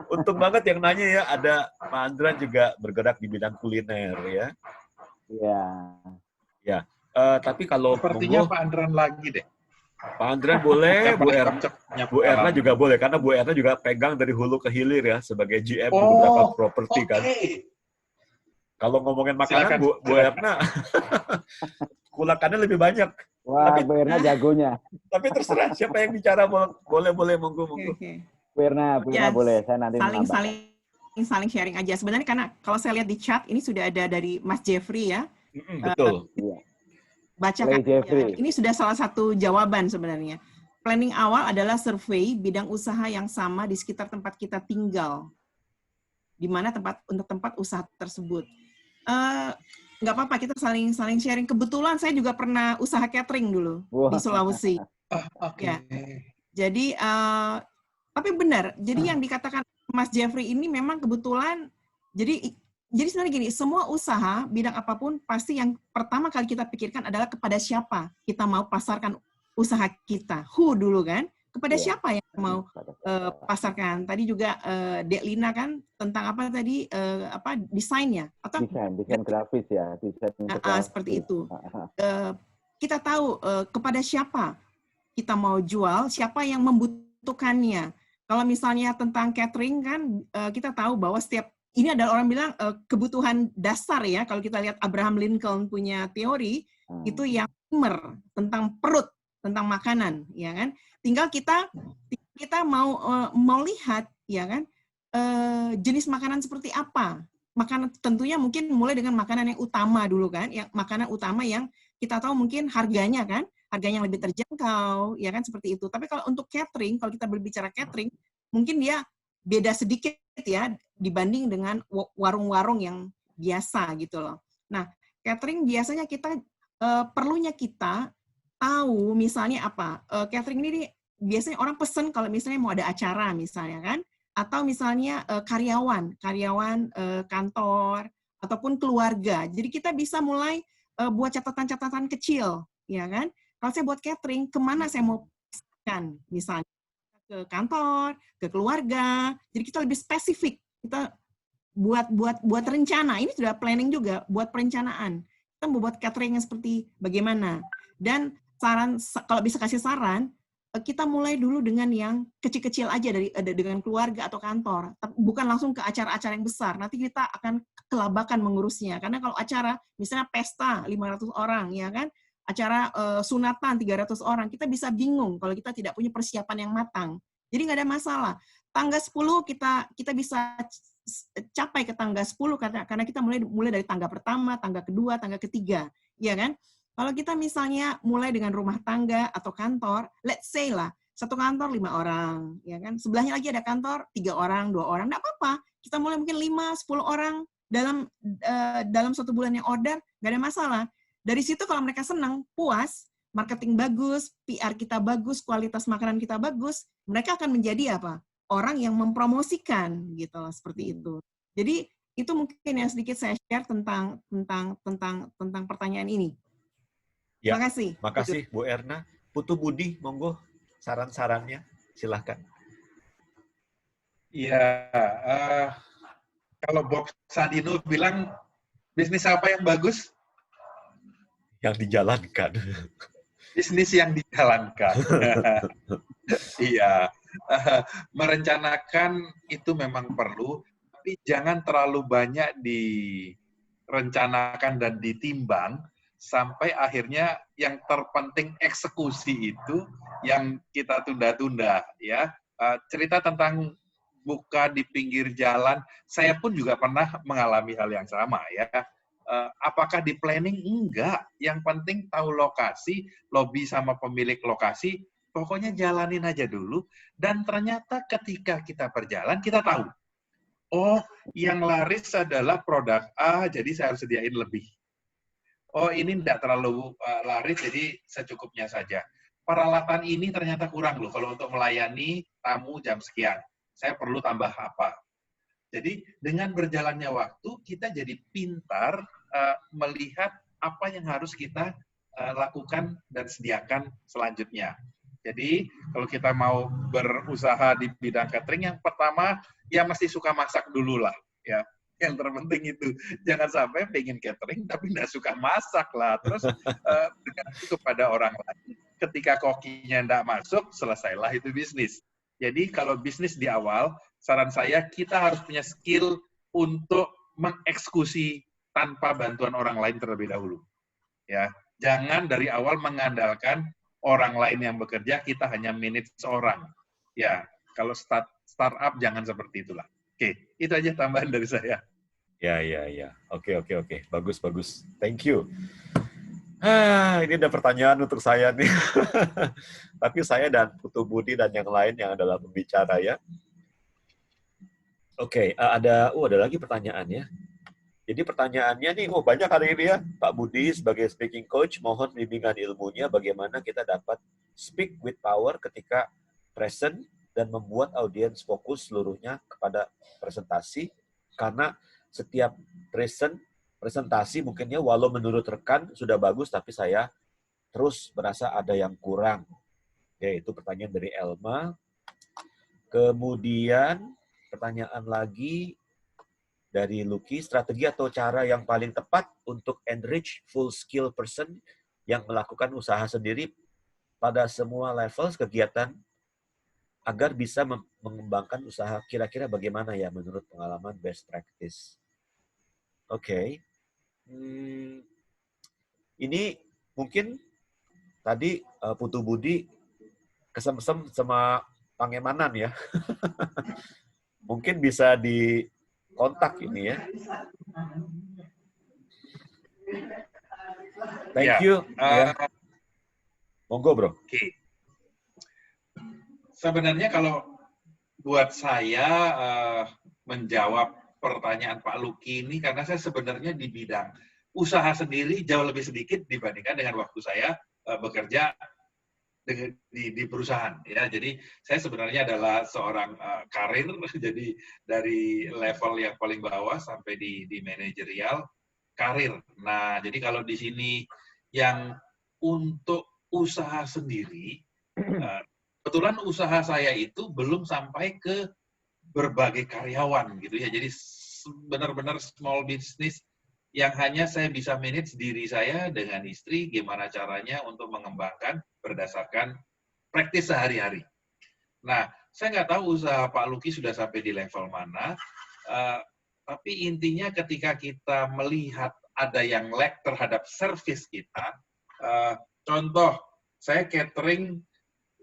untung banget yang nanya ya, ada Pak Andran juga bergerak di bidang kuliner ya. Iya. Ya. Tapi kalau Sepertinya monggo, Pak Andran lagi deh. Pak Andran boleh, Yang Bu Erna juga boleh, karena Bu Erna juga pegang dari hulu ke hilir ya, sebagai GM di Oh, beberapa properti kan. oke. Kalau ngomongin makanan, Silakan, Bu Erna, kulakannya lebih banyak. Wah, Tapi- Bu Erna jagonya. Tapi terserah, siapa yang bicara, boleh, monggo. Oke. Bu Erna Ya, boleh. Saya nanti menambahkan. saling sharing aja. Sebenarnya karena kalau saya lihat di chat ini sudah ada dari Mas Jeffrey ya. Betul. Iya. Bacakan. Jeffrey. Ini sudah salah satu jawaban sebenarnya. Planning awal adalah survei bidang usaha yang sama di sekitar tempat kita tinggal. Di mana untuk tempat usaha tersebut. Nggak apa-apa, kita saling sharing. Kebetulan saya juga pernah usaha catering dulu di Sulawesi. Oke. Ya. Jadi, tapi benar. Jadi yang dikatakan Mas Jeffrey ini memang kebetulan. Jadi sebenarnya gini, semua usaha bidang apapun pasti yang pertama kali kita pikirkan adalah kepada siapa kita mau pasarkan usaha kita. Who dulu kan? Kepada siapa yang mau pasarkan? Tadi juga Dek Lina kan tentang apa tadi desainnya atau desain grafis ya, seperti itu. Kita tahu kepada siapa kita mau jual, siapa yang membutuhkannya. Kalau misalnya tentang catering kan kita tahu bahwa ini adalah orang bilang kebutuhan dasar ya. Kalau kita lihat Abraham Lincoln punya teori itu yang primer tentang perut, tentang makanan, ya kan. Tinggal kita mau lihat, ya kan, jenis makanan seperti apa. Makanan tentunya mungkin mulai dengan makanan yang utama dulu kan, yang makanan utama yang kita tahu mungkin harganya kan, harganya yang lebih terjangkau, ya kan seperti itu. Tapi kalau untuk catering, kalau kita berbicara catering, mungkin dia beda sedikit ya dibanding dengan warung-warung yang biasa gitu loh. Nah, catering biasanya perlunya kita tahu misalnya apa. Catering ini biasanya orang pesen kalau misalnya mau ada acara misalnya kan, atau misalnya karyawan kantor ataupun keluarga. Jadi kita bisa mulai buat catatan-catatan kecil, ya kan? Kalau saya buat catering, kemana saya mau pesan misalnya ke kantor, ke keluarga. Jadi kita lebih spesifik. Kita buat rencana. Ini sudah planning juga, buat perencanaan. Kita membuat catering yang seperti bagaimana. Dan kalau bisa kasih saran, kita mulai dulu dengan yang kecil-kecil aja dengan keluarga atau kantor, bukan langsung ke acara-acara yang besar. Nanti kita akan kelabakan mengurusnya. Karena kalau acara misalnya pesta 500 orang, ya kan, acara sunatan 300 orang, kita bisa bingung kalau kita tidak punya persiapan yang matang. Jadi nggak ada masalah. Tangga 10 kita bisa capai ke tangga 10 karena kita mulai dari tangga pertama, tangga kedua, tangga ketiga, ya kan? Kalau kita misalnya mulai dengan rumah tangga atau kantor, let's say lah, satu kantor 5 orang, ya kan? Sebelahnya lagi ada kantor 3 orang, 2 orang, nggak apa-apa. Kita mulai mungkin 5, 10 orang dalam satu bulan yang order, nggak ada masalah. Dari situ kalau mereka senang, puas, marketing bagus, PR kita bagus, kualitas makanan kita bagus, mereka akan menjadi apa? Orang yang mempromosikan, gitu loh, seperti itu. Jadi itu mungkin yang sedikit saya share tentang pertanyaan ini. Ya, makasih. Makasih Bu Erna. Putu Budi, monggo saran-sarannya, silahkan. Iya, kalau Bob Sadino bilang bisnis apa yang bagus? Yang dijalankan. Bisnis yang dijalankan. Iya, merencanakan itu memang perlu, tapi jangan terlalu banyak direncanakan dan ditimbang, sampai akhirnya yang terpenting eksekusi itu yang kita tunda-tunda, ya. Cerita tentang buka di pinggir jalan, saya pun juga pernah mengalami hal yang sama, ya. Apakah di planning? Enggak. Yang penting tahu lokasi, lobby sama pemilik lokasi, pokoknya jalanin aja dulu, dan ternyata ketika kita berjalan, kita tahu, oh, yang laris adalah produk A, jadi saya harus sediain lebih. Oh, ini tidak terlalu laris, jadi secukupnya saja. Peralatan ini ternyata kurang loh, kalau untuk melayani tamu jam sekian. Saya perlu tambah apa. Jadi, dengan berjalannya waktu, kita jadi pintar melihat apa yang harus kita lakukan dan sediakan selanjutnya. Jadi, kalau kita mau berusaha di bidang catering, yang pertama, ya mesti suka masak dulu lah, ya. Yang terpenting itu, jangan sampai pengen catering tapi nggak suka masak lah. Terus berganti kepada orang lain. Ketika kokinya nggak masuk, selesailah itu bisnis. Jadi kalau bisnis di awal, saran saya kita harus punya skill untuk mengeksekusi tanpa bantuan orang lain terlebih dahulu. Ya, jangan dari awal mengandalkan orang lain yang bekerja, kita hanya manage seorang. Ya, kalau startup jangan seperti itulah. Oke, itu aja tambahan dari saya. Ya. Oke. Bagus. Thank you. Ini ada pertanyaan untuk saya nih. Tapi saya dan Putu Budi dan yang lain yang adalah pembicara ya. Oke, ada lagi pertanyaannya. Jadi pertanyaannya nih, banyak hari ini ya, Pak Budi sebagai speaking coach, mohon bimbingan ilmunya bagaimana kita dapat speak with power ketika present dan membuat audiens fokus seluruhnya kepada presentasi, karena setiap presentasi mungkinnya walau menurut rekan sudah bagus, tapi saya terus merasa ada yang kurang. Ya, itu pertanyaan dari Elma. Kemudian pertanyaan lagi dari Lucky, strategi atau cara yang paling tepat untuk enrich full skill person yang melakukan usaha sendiri pada semua level kegiatan agar bisa mengembangkan usaha, kira-kira bagaimana ya menurut pengalaman best practice? Oke. Ini mungkin tadi Putu Budi kesem-sem sama Pangemanan ya. Mungkin bisa dikontak ini ya. Thank you. Monggo, Bro. Oke. Sebenarnya kalau buat saya menjawab pertanyaan Pak Lucky ini, karena saya sebenarnya di bidang usaha sendiri jauh lebih sedikit dibandingkan dengan waktu saya bekerja di perusahaan. Ya, jadi saya sebenarnya adalah seorang karir, jadi dari level yang paling bawah sampai di manajerial karir. Nah, jadi kalau di sini yang untuk usaha sendiri, kebetulan usaha saya itu belum sampai ke berbagai karyawan gitu ya. Jadi benar-benar small business yang hanya saya bisa manage diri saya dengan istri, gimana caranya untuk mengembangkan berdasarkan praktis sehari-hari. Nah, saya nggak tahu usaha Pak Luki sudah sampai di level mana, tapi intinya ketika kita melihat ada yang lag terhadap service kita, contoh, saya catering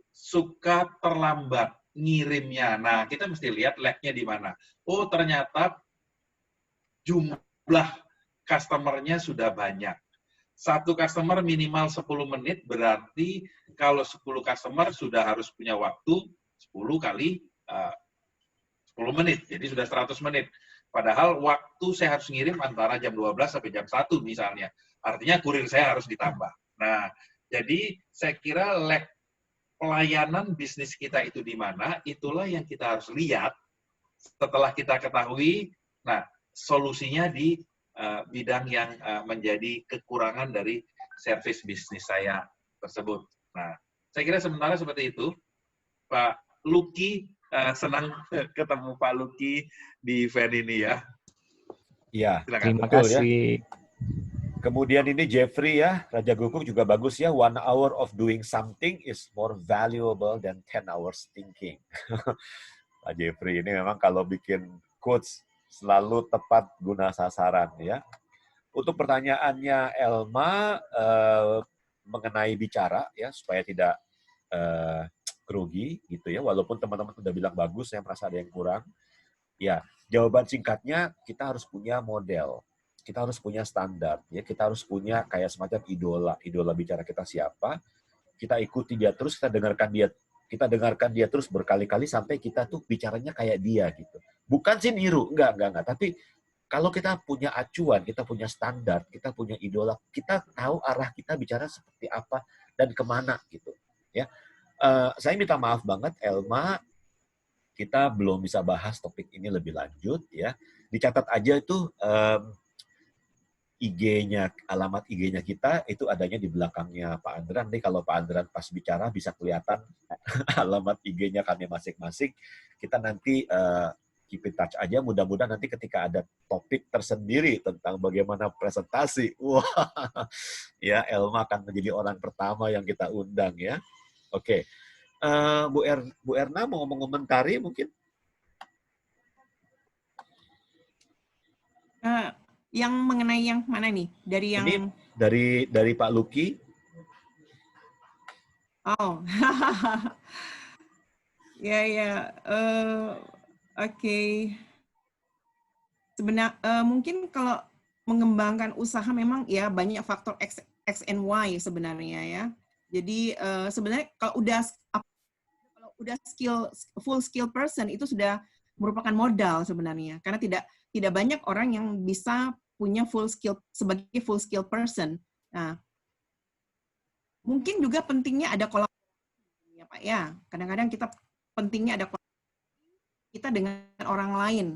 suka terlambat ngirimnya. Nah, kita mesti lihat lag-nya di mana. Oh, ternyata jumlah customer-nya sudah banyak. Satu customer minimal 10 menit, berarti kalau 10 customer sudah harus punya waktu 10 kali 10 menit, jadi sudah 100 menit. Padahal waktu saya harus ngirim antara jam 12 sampai jam 1 misalnya. Artinya kurir saya harus ditambah. Nah, jadi saya kira lag pelayanan bisnis kita itu di mana, itulah yang kita harus lihat setelah kita ketahui, nah solusinya di bidang yang menjadi kekurangan dari service bisnis saya tersebut. Nah, saya kira sementara seperti itu. Pak Luki, senang ketemu Pak Luki di event ini ya. Iya, Terima betul ya. kasih. Kemudian ini Jeffrey ya, Raja Guguk juga bagus ya. 1 hour of doing something is more valuable than 10 hours thinking. Pak Jeffrey ini memang kalau bikin quotes selalu tepat guna sasaran ya. Untuk pertanyaannya Elma mengenai bicara ya supaya tidak grogi gitu ya. Walaupun teman-teman sudah bilang bagus, saya merasa ada yang kurang. Ya, jawaban singkatnya kita harus punya model. Kita harus punya standar ya. Kita harus punya kayak semacam idola bicara kita siapa. Kita ikuti dia terus, kita dengarkan dia terus berkali-kali sampai kita tuh bicaranya kayak dia gitu. Bukan sih niru, enggak. Tapi kalau kita punya acuan, kita punya standar, kita punya idola, kita tahu arah kita bicara seperti apa dan kemana gitu. Ya, saya minta maaf banget, Elma, kita belum bisa bahas topik ini lebih lanjut ya. Dicatat aja itu alamat IG-nya kita itu adanya di belakangnya Pak Andran. Nanti kalau Pak Andran pas bicara bisa kelihatan alamat IG-nya kami masing-masing. Kita nanti keep in touch aja. Mudah-mudahan nanti ketika ada topik tersendiri tentang bagaimana presentasi, wah, ya Elma akan menjadi orang pertama yang kita undang ya. Oke, Bu Erna mau mengomentari mungkin? Yang mengenai yang mana nih? Dari yang ini dari Pak Luki. Oh, ya. Oke. Sebenarnya mungkin kalau mengembangkan usaha memang ya banyak faktor X and Y sebenarnya ya. Jadi sebenarnya kalau udah full skill person itu sudah merupakan modal sebenarnya, karena tidak banyak orang yang bisa punya sebagai full skill person. Nah, mungkin juga pentingnya ada kolaborasi ya Pak ya. Kadang-kadang kita pentingnya ada kolaborasi kita dengan orang lain.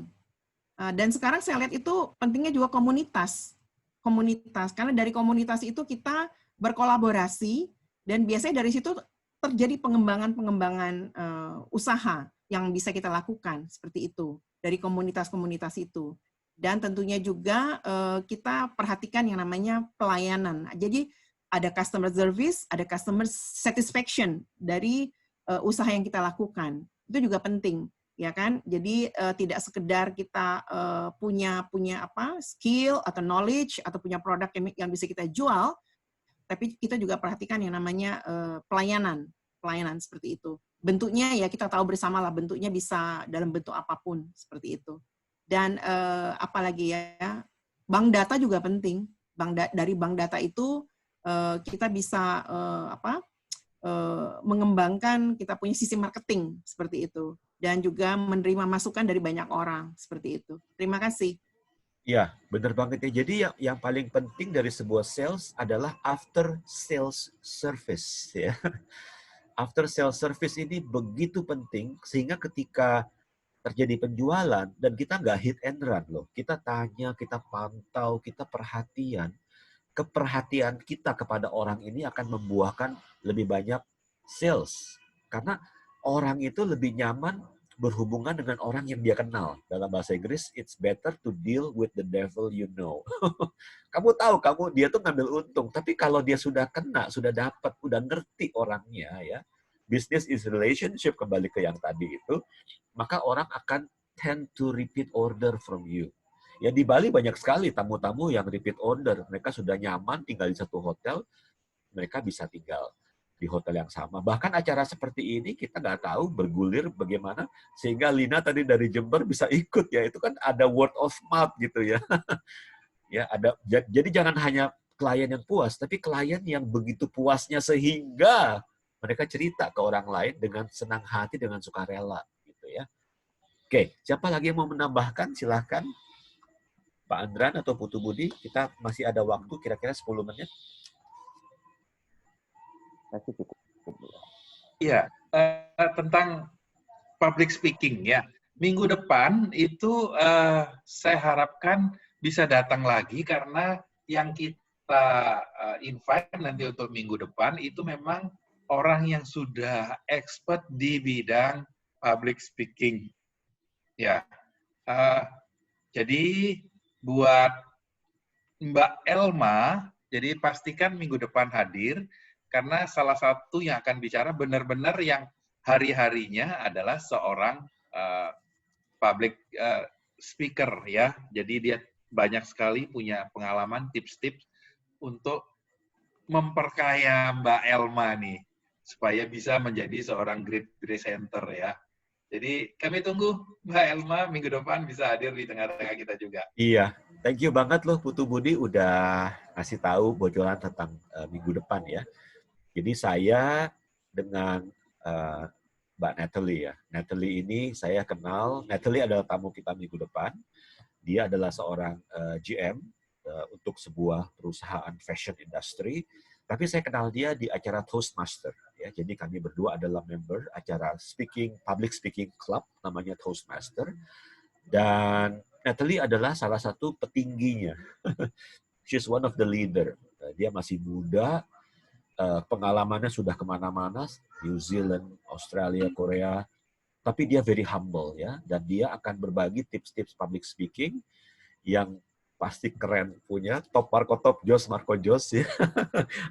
Dan sekarang saya lihat itu pentingnya juga komunitas. Karena dari komunitas itu kita berkolaborasi dan biasanya dari situ terjadi pengembangan usaha yang bisa kita lakukan seperti itu dari komunitas-komunitas itu. Dan tentunya juga kita perhatikan yang namanya pelayanan. Jadi ada customer service, ada customer satisfaction dari usaha yang kita lakukan. Itu juga penting, ya kan? Jadi tidak sekedar kita punya skill atau knowledge atau punya produk yang bisa kita jual, tapi kita juga perhatikan yang namanya pelayanan seperti itu. Bentuknya ya kita tahu bersama lah, bentuknya bisa dalam bentuk apapun seperti itu. Dan apalagi ya, bank data juga penting. Dari bank data itu kita bisa mengembangkan, kita punya sisi marketing seperti itu. Dan juga menerima masukan dari banyak orang seperti itu. Terima kasih. Ya, benar banget ya. Jadi yang paling penting dari sebuah sales adalah after sales service ya. After sales service ini begitu penting sehingga ketika terjadi penjualan dan kita nggak hit and run loh. Kita tanya, kita pantau, kita perhatian. Keperhatian kita kepada orang ini akan membuahkan lebih banyak sales. Karena orang itu lebih nyaman berhubungan dengan orang yang dia kenal. Dalam bahasa Inggris, it's better to deal with the devil you know. Kamu tahu, dia tuh ngambil untung. Tapi kalau dia sudah kena, sudah dapat, udah ngerti orangnya ya, business is relationship, kembali ke yang tadi itu, maka orang akan tend to repeat order from you. Ya di Bali banyak sekali tamu-tamu yang repeat order. Mereka sudah nyaman tinggal di satu hotel, mereka bisa tinggal di hotel yang sama. Bahkan acara seperti ini kita nggak tahu bergulir bagaimana sehingga Lina tadi dari Jember bisa ikut ya. Itu kan ada word of mouth gitu ya. Ya ada. Jadi jangan hanya klien yang puas, tapi klien yang begitu puasnya sehingga mereka cerita ke orang lain dengan senang hati, dengan sukarela gitu ya. Oke, siapa lagi yang mau menambahkan? Silahkan. Pak Andran atau Putu Budi, kita masih ada waktu kira-kira 10 menit. Iya, tentang public speaking ya. Minggu depan itu saya harapkan bisa datang lagi karena yang kita invite nanti untuk minggu depan itu memang orang yang sudah expert di bidang public speaking. Ya, jadi buat Mbak Elma, jadi pastikan minggu depan hadir. Karena salah satu yang akan bicara benar-benar yang hari-harinya adalah seorang public speaker ya. Jadi dia banyak sekali punya pengalaman, tips-tips untuk memperkaya Mbak Elma nih supaya bisa menjadi seorang great presenter ya. Jadi kami tunggu Mbak Elma minggu depan bisa hadir di tengah-tengah kita juga. Iya, thank you banget loh Putu Budi udah ngasih tahu bocoran tentang minggu depan ya. Jadi saya dengan Mbak Natalie ya. Natalie ini saya kenal. Natalie adalah tamu kita minggu depan. Dia adalah seorang GM untuk sebuah perusahaan fashion industry. Tapi saya kenal dia di acara Toastmaster. Ya. Jadi kami berdua adalah member acara public speaking club namanya Toastmaster. Dan Natalie adalah salah satu petingginya. She's one of the leader. Dia masih muda. Pengalamannya sudah kemana-mana, New Zealand, Australia, Korea, tapi dia very humble ya, dan dia akan berbagi tips-tips public speaking yang pasti keren punya. Top Marco Top Jos Marco Jos ya.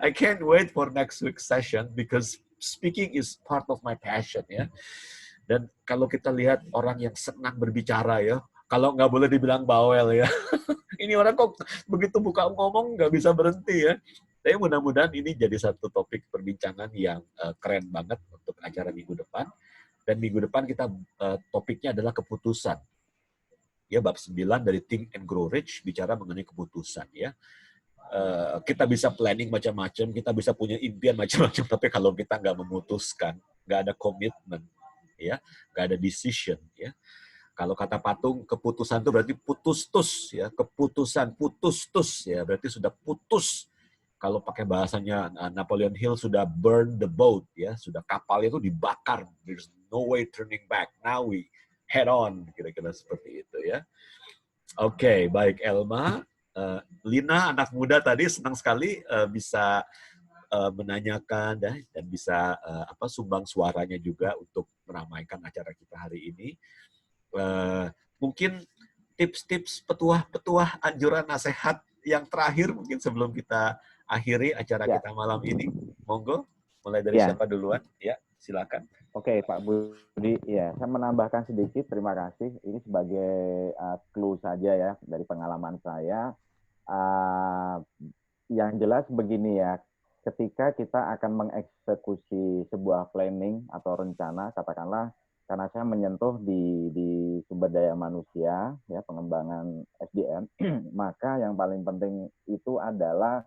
I can't wait for next week's session because speaking is part of my passion ya. Dan kalau kita lihat orang yang senang berbicara ya, kalau nggak boleh dibilang bawel ya. Ini orang kok begitu buka ngomong nggak bisa berhenti ya. Tapi mudah-mudahan ini jadi satu topik perbincangan yang keren banget untuk acara minggu depan. Dan minggu depan kita topiknya adalah keputusan. Ya, bab 9 dari Think and Grow Rich bicara mengenai keputusan ya. Kita bisa planning macam-macam, kita bisa punya impian macam-macam, tapi kalau kita nggak memutuskan, nggak ada komitmen, ya, nggak ada decision, ya. Kalau kata Patung, keputusan itu berarti putus-tus, ya, keputusan putus-tus, ya, berarti sudah putus. Kalau pakai bahasanya Napoleon Hill sudah burn the boat, ya, sudah kapal itu dibakar, there's no way turning back. Now we head on, kira-kira seperti itu, ya. Oke, baik Elma, Lina anak muda tadi senang sekali bisa menanyakan dan bisa sumbang suaranya juga untuk meramaikan acara kita hari ini. Mungkin tips-tips petuah-petuah anjuran nasihat yang terakhir mungkin sebelum kita akhiri acara kita malam ini. Monggo, mulai dari siapa duluan? Ya, silakan. Oke, Pak Budi, ya, saya menambahkan sedikit. Terima kasih. Ini sebagai clue saja ya dari pengalaman saya. Yang jelas begini ya, ketika kita akan mengeksekusi sebuah planning atau rencana, katakanlah karena saya menyentuh di sumber daya manusia, ya, pengembangan SDM, maka yang paling penting itu adalah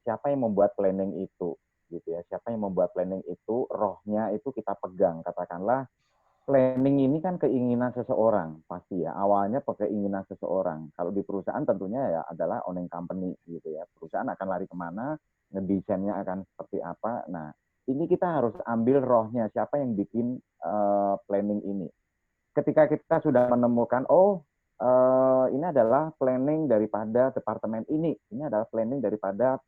siapa yang membuat planning itu, gitu ya. Siapa yang membuat planning itu, rohnya itu kita pegang. Katakanlah planning ini kan keinginan seseorang, pasti ya. Awalnya keinginan seseorang. Kalau di perusahaan tentunya ya adalah owning company, gitu ya. Perusahaan akan lari kemana, ngedesainnya akan seperti apa. Nah, ini kita harus ambil rohnya, siapa yang bikin planning ini. Ketika kita sudah menemukan, ini adalah planning daripada departemen ini adalah planning daripada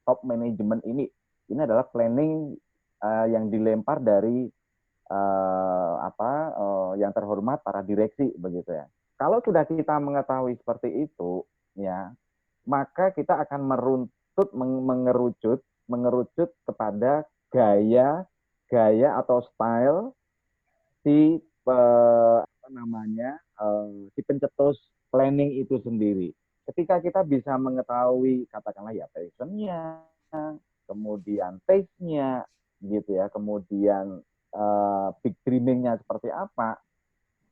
top management ini adalah planning yang dilempar dari yang terhormat para direksi, begitu ya. Kalau sudah kita mengetahui seperti itu, ya, maka kita akan mengerucut mengerucut kepada gaya atau style si si pencetus planning itu sendiri. Ketika kita bisa mengetahui katakanlah ya passion-nya, kemudian taste-nya gitu ya, kemudian big dreaming-nya seperti apa,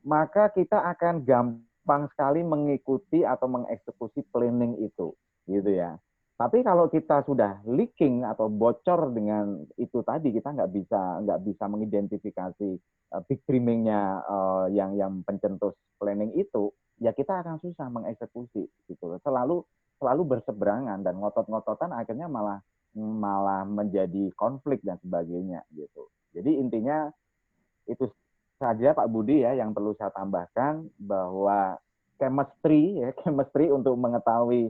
maka kita akan gampang sekali mengikuti atau mengeksekusi planning itu gitu ya. Tapi kalau kita sudah leaking atau bocor dengan itu tadi, kita nggak bisa mengidentifikasi big dreaming-nya yang pencetus planning itu, ya kita akan susah mengeksekusi gitu. Selalu berseberangan dan ngotot-ngototan akhirnya malah menjadi konflik dan sebagainya gitu. Jadi intinya itu saja Pak Budi ya yang perlu saya tambahkan, bahwa chemistry untuk mengetahui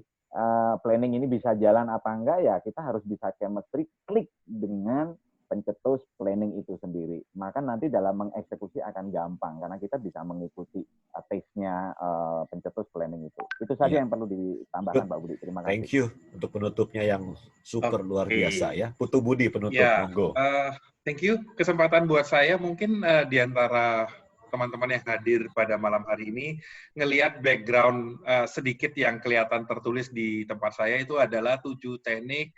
planning ini bisa jalan apa enggak, ya kita harus bisa chemistry klik dengan pencetus planning itu sendiri. Maka nanti dalam mengeksekusi akan gampang karena kita bisa mengikuti taste-nya pencetus planning itu. Itu saja yang perlu ditambahkan Pak Budi. Terima kasih. Thank you untuk penutupnya yang super luar biasa ya. Putu Budi penutup, monggo. Thank you. Kesempatan buat saya mungkin di antara teman-teman yang hadir pada malam hari ini ngelihat background sedikit yang kelihatan tertulis di tempat saya itu adalah 7 teknik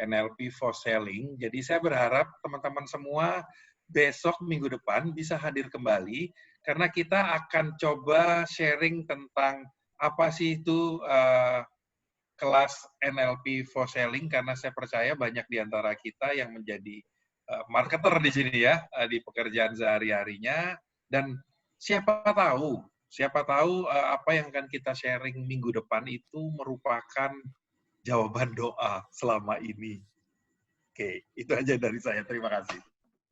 NLP for selling. Jadi saya berharap teman-teman semua besok minggu depan bisa hadir kembali karena kita akan coba sharing tentang apa sih itu kelas NLP for selling, karena saya percaya banyak di antara kita yang menjadi marketer di sini ya, di pekerjaan sehari-harinya, dan siapa tahu apa yang akan kita sharing minggu depan itu merupakan jawaban doa selama ini. Oke, itu aja dari saya. Terima kasih.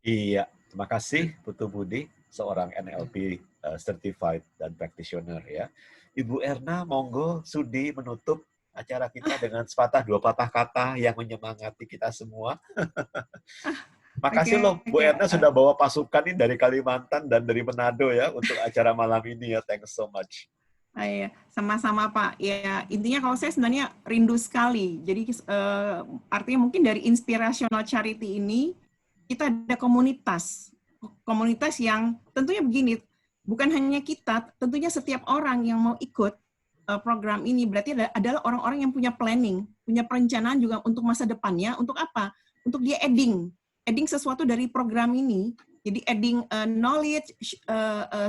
Iya, terima kasih Putu Budi, seorang NLP certified dan practitioner ya. Ibu Erna, monggo sudi menutup acara kita dengan sepatah dua patah kata yang menyemangati kita semua. Makasih loh, Bu Erna sudah bawa pasukan ini dari Kalimantan dan dari Manado ya untuk acara malam ini ya. Thanks so much. Iya, sama-sama Pak. Ya, intinya kalau saya sebenarnya rindu sekali. Jadi artinya mungkin dari inspirational charity ini kita ada komunitas yang tentunya begini, bukan hanya kita, tentunya setiap orang yang mau ikut program ini berarti adalah orang-orang yang punya planning, punya perencanaan juga untuk masa depannya. Untuk apa? Untuk dia adding sesuatu dari program ini. Jadi adding knowledge,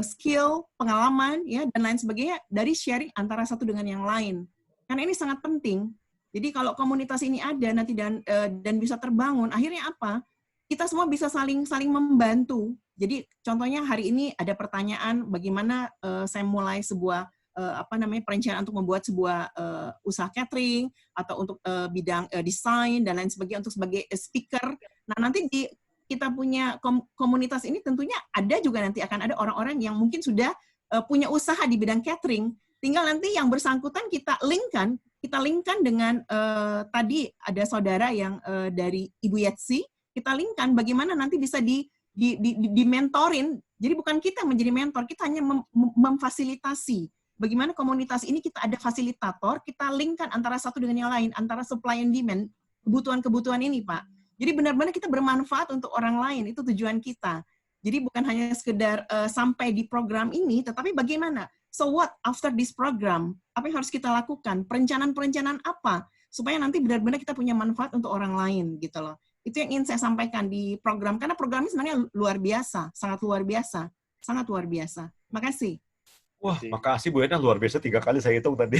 skill, pengalaman, ya dan lain sebagainya dari sharing antara satu dengan yang lain. Karena ini sangat penting. Jadi kalau komunitas ini ada nanti dan bisa terbangun, akhirnya apa? Kita semua bisa saling membantu. Jadi contohnya hari ini ada pertanyaan bagaimana saya mulai sebuah perencanaan untuk membuat sebuah usaha catering atau untuk bidang desain dan lain sebagainya untuk sebagai speaker. Nah nanti kita punya komunitas ini tentunya ada juga nanti akan ada orang-orang yang mungkin sudah punya usaha di bidang catering. Tinggal nanti yang bersangkutan kita linkkan dengan tadi ada saudara yang dari Ibu Yetsi, kita linkkan bagaimana nanti bisa di mentorin. Jadi bukan kita menjadi mentor, kita hanya memfasilitasi. Bagaimana komunitas ini kita ada fasilitator, kita linkkan antara satu dengan yang lain, antara supply and demand, kebutuhan-kebutuhan ini, Pak. Jadi benar-benar kita bermanfaat untuk orang lain, itu tujuan kita. Jadi bukan hanya sekedar sampai di program ini, tetapi bagaimana? So what after this program? Apa yang harus kita lakukan? Perencanaan-perencanaan apa? Supaya nanti benar-benar kita punya manfaat untuk orang lain, gitu loh. Itu yang ingin saya sampaikan di program, karena program ini sebenarnya luar biasa, sangat luar biasa. Makasih. Wah, makasih Bu Erna, luar biasa 3 kali saya hitung tadi.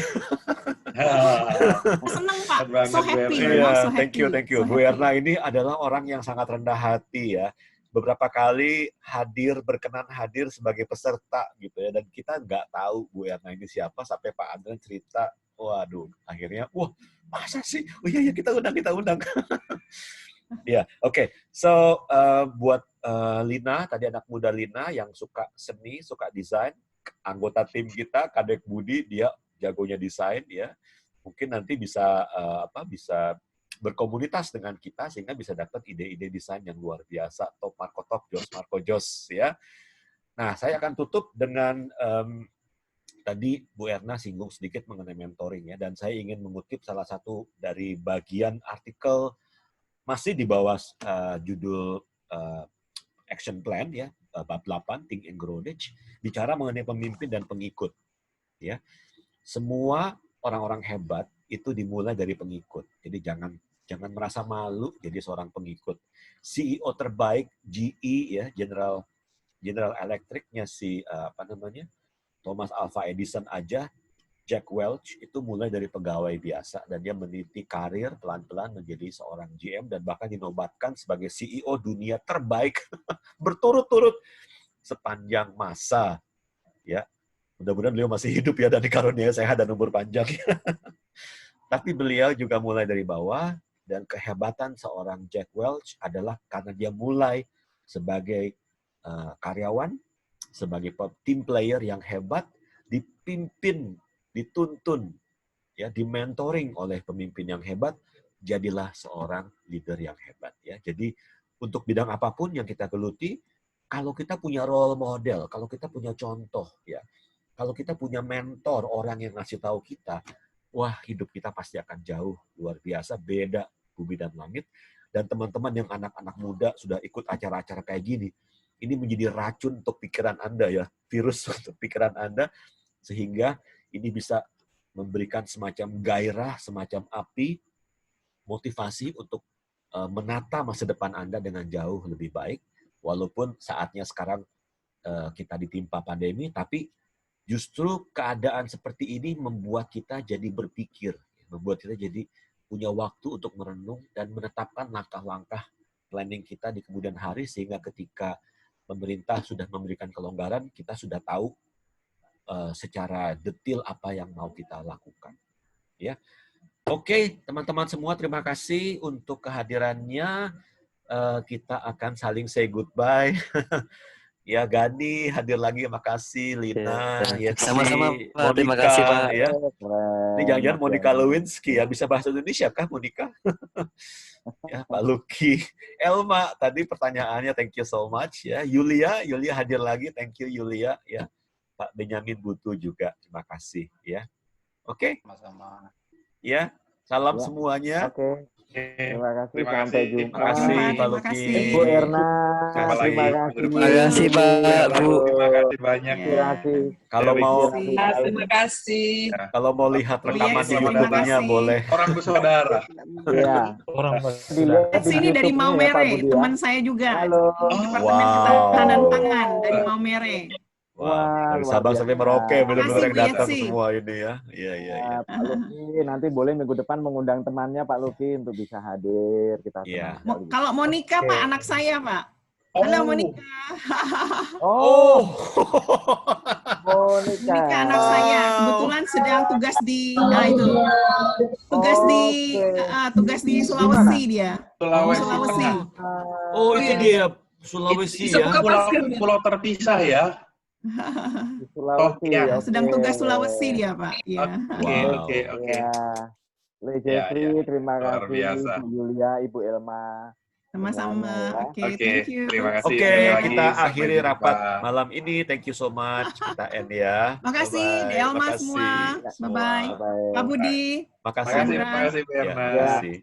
Senang Pak, so happy. Yeah, thank you. Bu Erna ini adalah orang yang sangat rendah hati ya. Beberapa kali berkenan hadir sebagai peserta gitu ya. Dan kita nggak tahu Bu Erna ini siapa sampai Pak Andren cerita, waduh, akhirnya, wah masa sih? Oh iya, kita undang. Ya, oke. So, buat Lina, tadi anak muda Lina yang suka seni, suka desain, anggota tim kita, Kadek Budi, dia jagonya desain ya. Mungkin nanti bisa bisa berkomunitas dengan kita sehingga bisa dapat ide-ide desain yang luar biasa. Top Marco Top, Jos Marco Jos ya. Nah, saya akan tutup dengan tadi Bu Erna singgung sedikit mengenai mentoring ya, dan saya ingin mengutip salah satu dari bagian artikel masih di bawah judul Action Plan ya, bab 8 Think and Grow Rich, bicara mengenai pemimpin dan pengikut ya. Semua orang-orang hebat itu dimulai dari pengikut. Jadi jangan merasa malu jadi seorang pengikut. CEO terbaik GE ya, General Electric-nya Thomas Alva Edison aja, Jack Welch itu mulai dari pegawai biasa dan dia meniti karir pelan-pelan menjadi seorang GM dan bahkan dinobatkan sebagai CEO dunia terbaik berturut-turut sepanjang masa. Ya, mudah-mudahan beliau masih hidup ya dan dikaruniai sehat dan umur panjang. Tapi beliau juga mulai dari bawah dan kehebatan seorang Jack Welch adalah karena dia mulai sebagai karyawan, sebagai team player yang hebat, dipimpin, dituntun, ya, dimentoring oleh pemimpin yang hebat, jadilah seorang leader yang hebat. Ya. Jadi untuk bidang apapun yang kita geluti, kalau kita punya role model, kalau kita punya contoh, ya, kalau kita punya mentor, orang yang ngasih tahu kita, wah hidup kita pasti akan jauh luar biasa, beda bumi dan langit. Dan teman-teman yang anak-anak muda sudah ikut acara-acara kayak gini, ini menjadi racun untuk pikiran Anda ya, virus untuk pikiran Anda, sehingga ini bisa memberikan semacam gairah, semacam api, motivasi untuk menata masa depan Anda dengan jauh lebih baik, walaupun saatnya sekarang kita ditimpa pandemi, tapi justru keadaan seperti ini membuat kita jadi berpikir, membuat kita jadi punya waktu untuk merenung dan menetapkan langkah-langkah planning kita di kemudian hari, sehingga ketika pemerintah sudah memberikan kelonggaran, kita sudah tahu secara detail apa yang mau kita lakukan. Ya, oke, teman-teman semua, terima kasih untuk kehadirannya. Kita akan saling say goodbye. Ya, Gani hadir lagi, makasih. Lina, Yetsi, Sama-sama, Pak. Monica, Terima kasih, Pak. Ya. Ini jangan-jangan Monica Lewinsky ya, bisa bahasa Indonesia kah, Monica? Ya, Pak Lucky, Elma, tadi pertanyaannya, thank you so much ya. Yulia hadir lagi, thank you Yulia ya. Pak Benyamin Butu juga, terima kasih ya. Oke. Sama-sama. Ya, salam Ya. semuanya. Oke. Terima kasih. Terima Sampai kasih. jumpa. Terima kasih Pak Terima Lucky. kasih. Bu Erna, Jumpa lagi. terima kasih. Terima kasih, Pak, Bu. Terima kasih banyak. Ya. Terima kasih. Kalau mau Terima kasih. kalau mau lihat rekaman di Yes, terima YouTube-nya kasih. boleh. Orang bersaudara. Iya. Orang Dilihat di Sini dari YouTube-nya ya, Pak Maumere, Budi ya. teman saya juga. Halo. Departemen Wow. Ketahanan Pangan dari Maumere. Wah, dari luar Sabang biasa. sampai Merauke benar-benar yang Makasih, Bu datang Yetsi. semua ini ya. Iya, iya, iya. Pak Luki nanti boleh minggu depan mengundang temannya Pak Luki untuk bisa hadir. Kita Iya. senang sekali. Kalau Monica, Pak, anak saya, Pak. Halo, Monica. Oh, Monica. Monica anak saya kebetulan sedang tugas di tugas di Sulawesi dia. Sulawesi. Oh, itu dia Sulawesi ya. Pulau terpisah ya. Di Sulawesi. Oh, iya. oke. Sedang tugas Sulawesi dia, Pak. Ya. Wow. Oke. Ya. Le Ya, Jeffrey, terima Luar kasih. biasa. Bu Yulia, Ibu Elma. Sama-sama. Oke, Oke, thank you. terima kasih. Oke, Sekali lagi, kita sampai akhiri jumpa. rapat malam ini. Thank you so much. Kita end ya. Makasih, Bye-bye. Delma Makasih semua. semua. Bye-bye. Bye. Pak Budi, Makasih. Makasih, Sandra. makasih Bu Ya, Erna. makasih.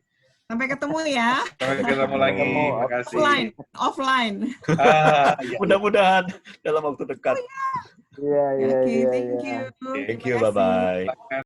sampai ketemu ya. Sampai ketemu lagi. Ketemu. Makasih. Offline. Iya. Mudah-mudahan dalam waktu dekat. Iya, iya, Oke, iya. thank iya. you. Thank you. Terima kasih. Bye-bye.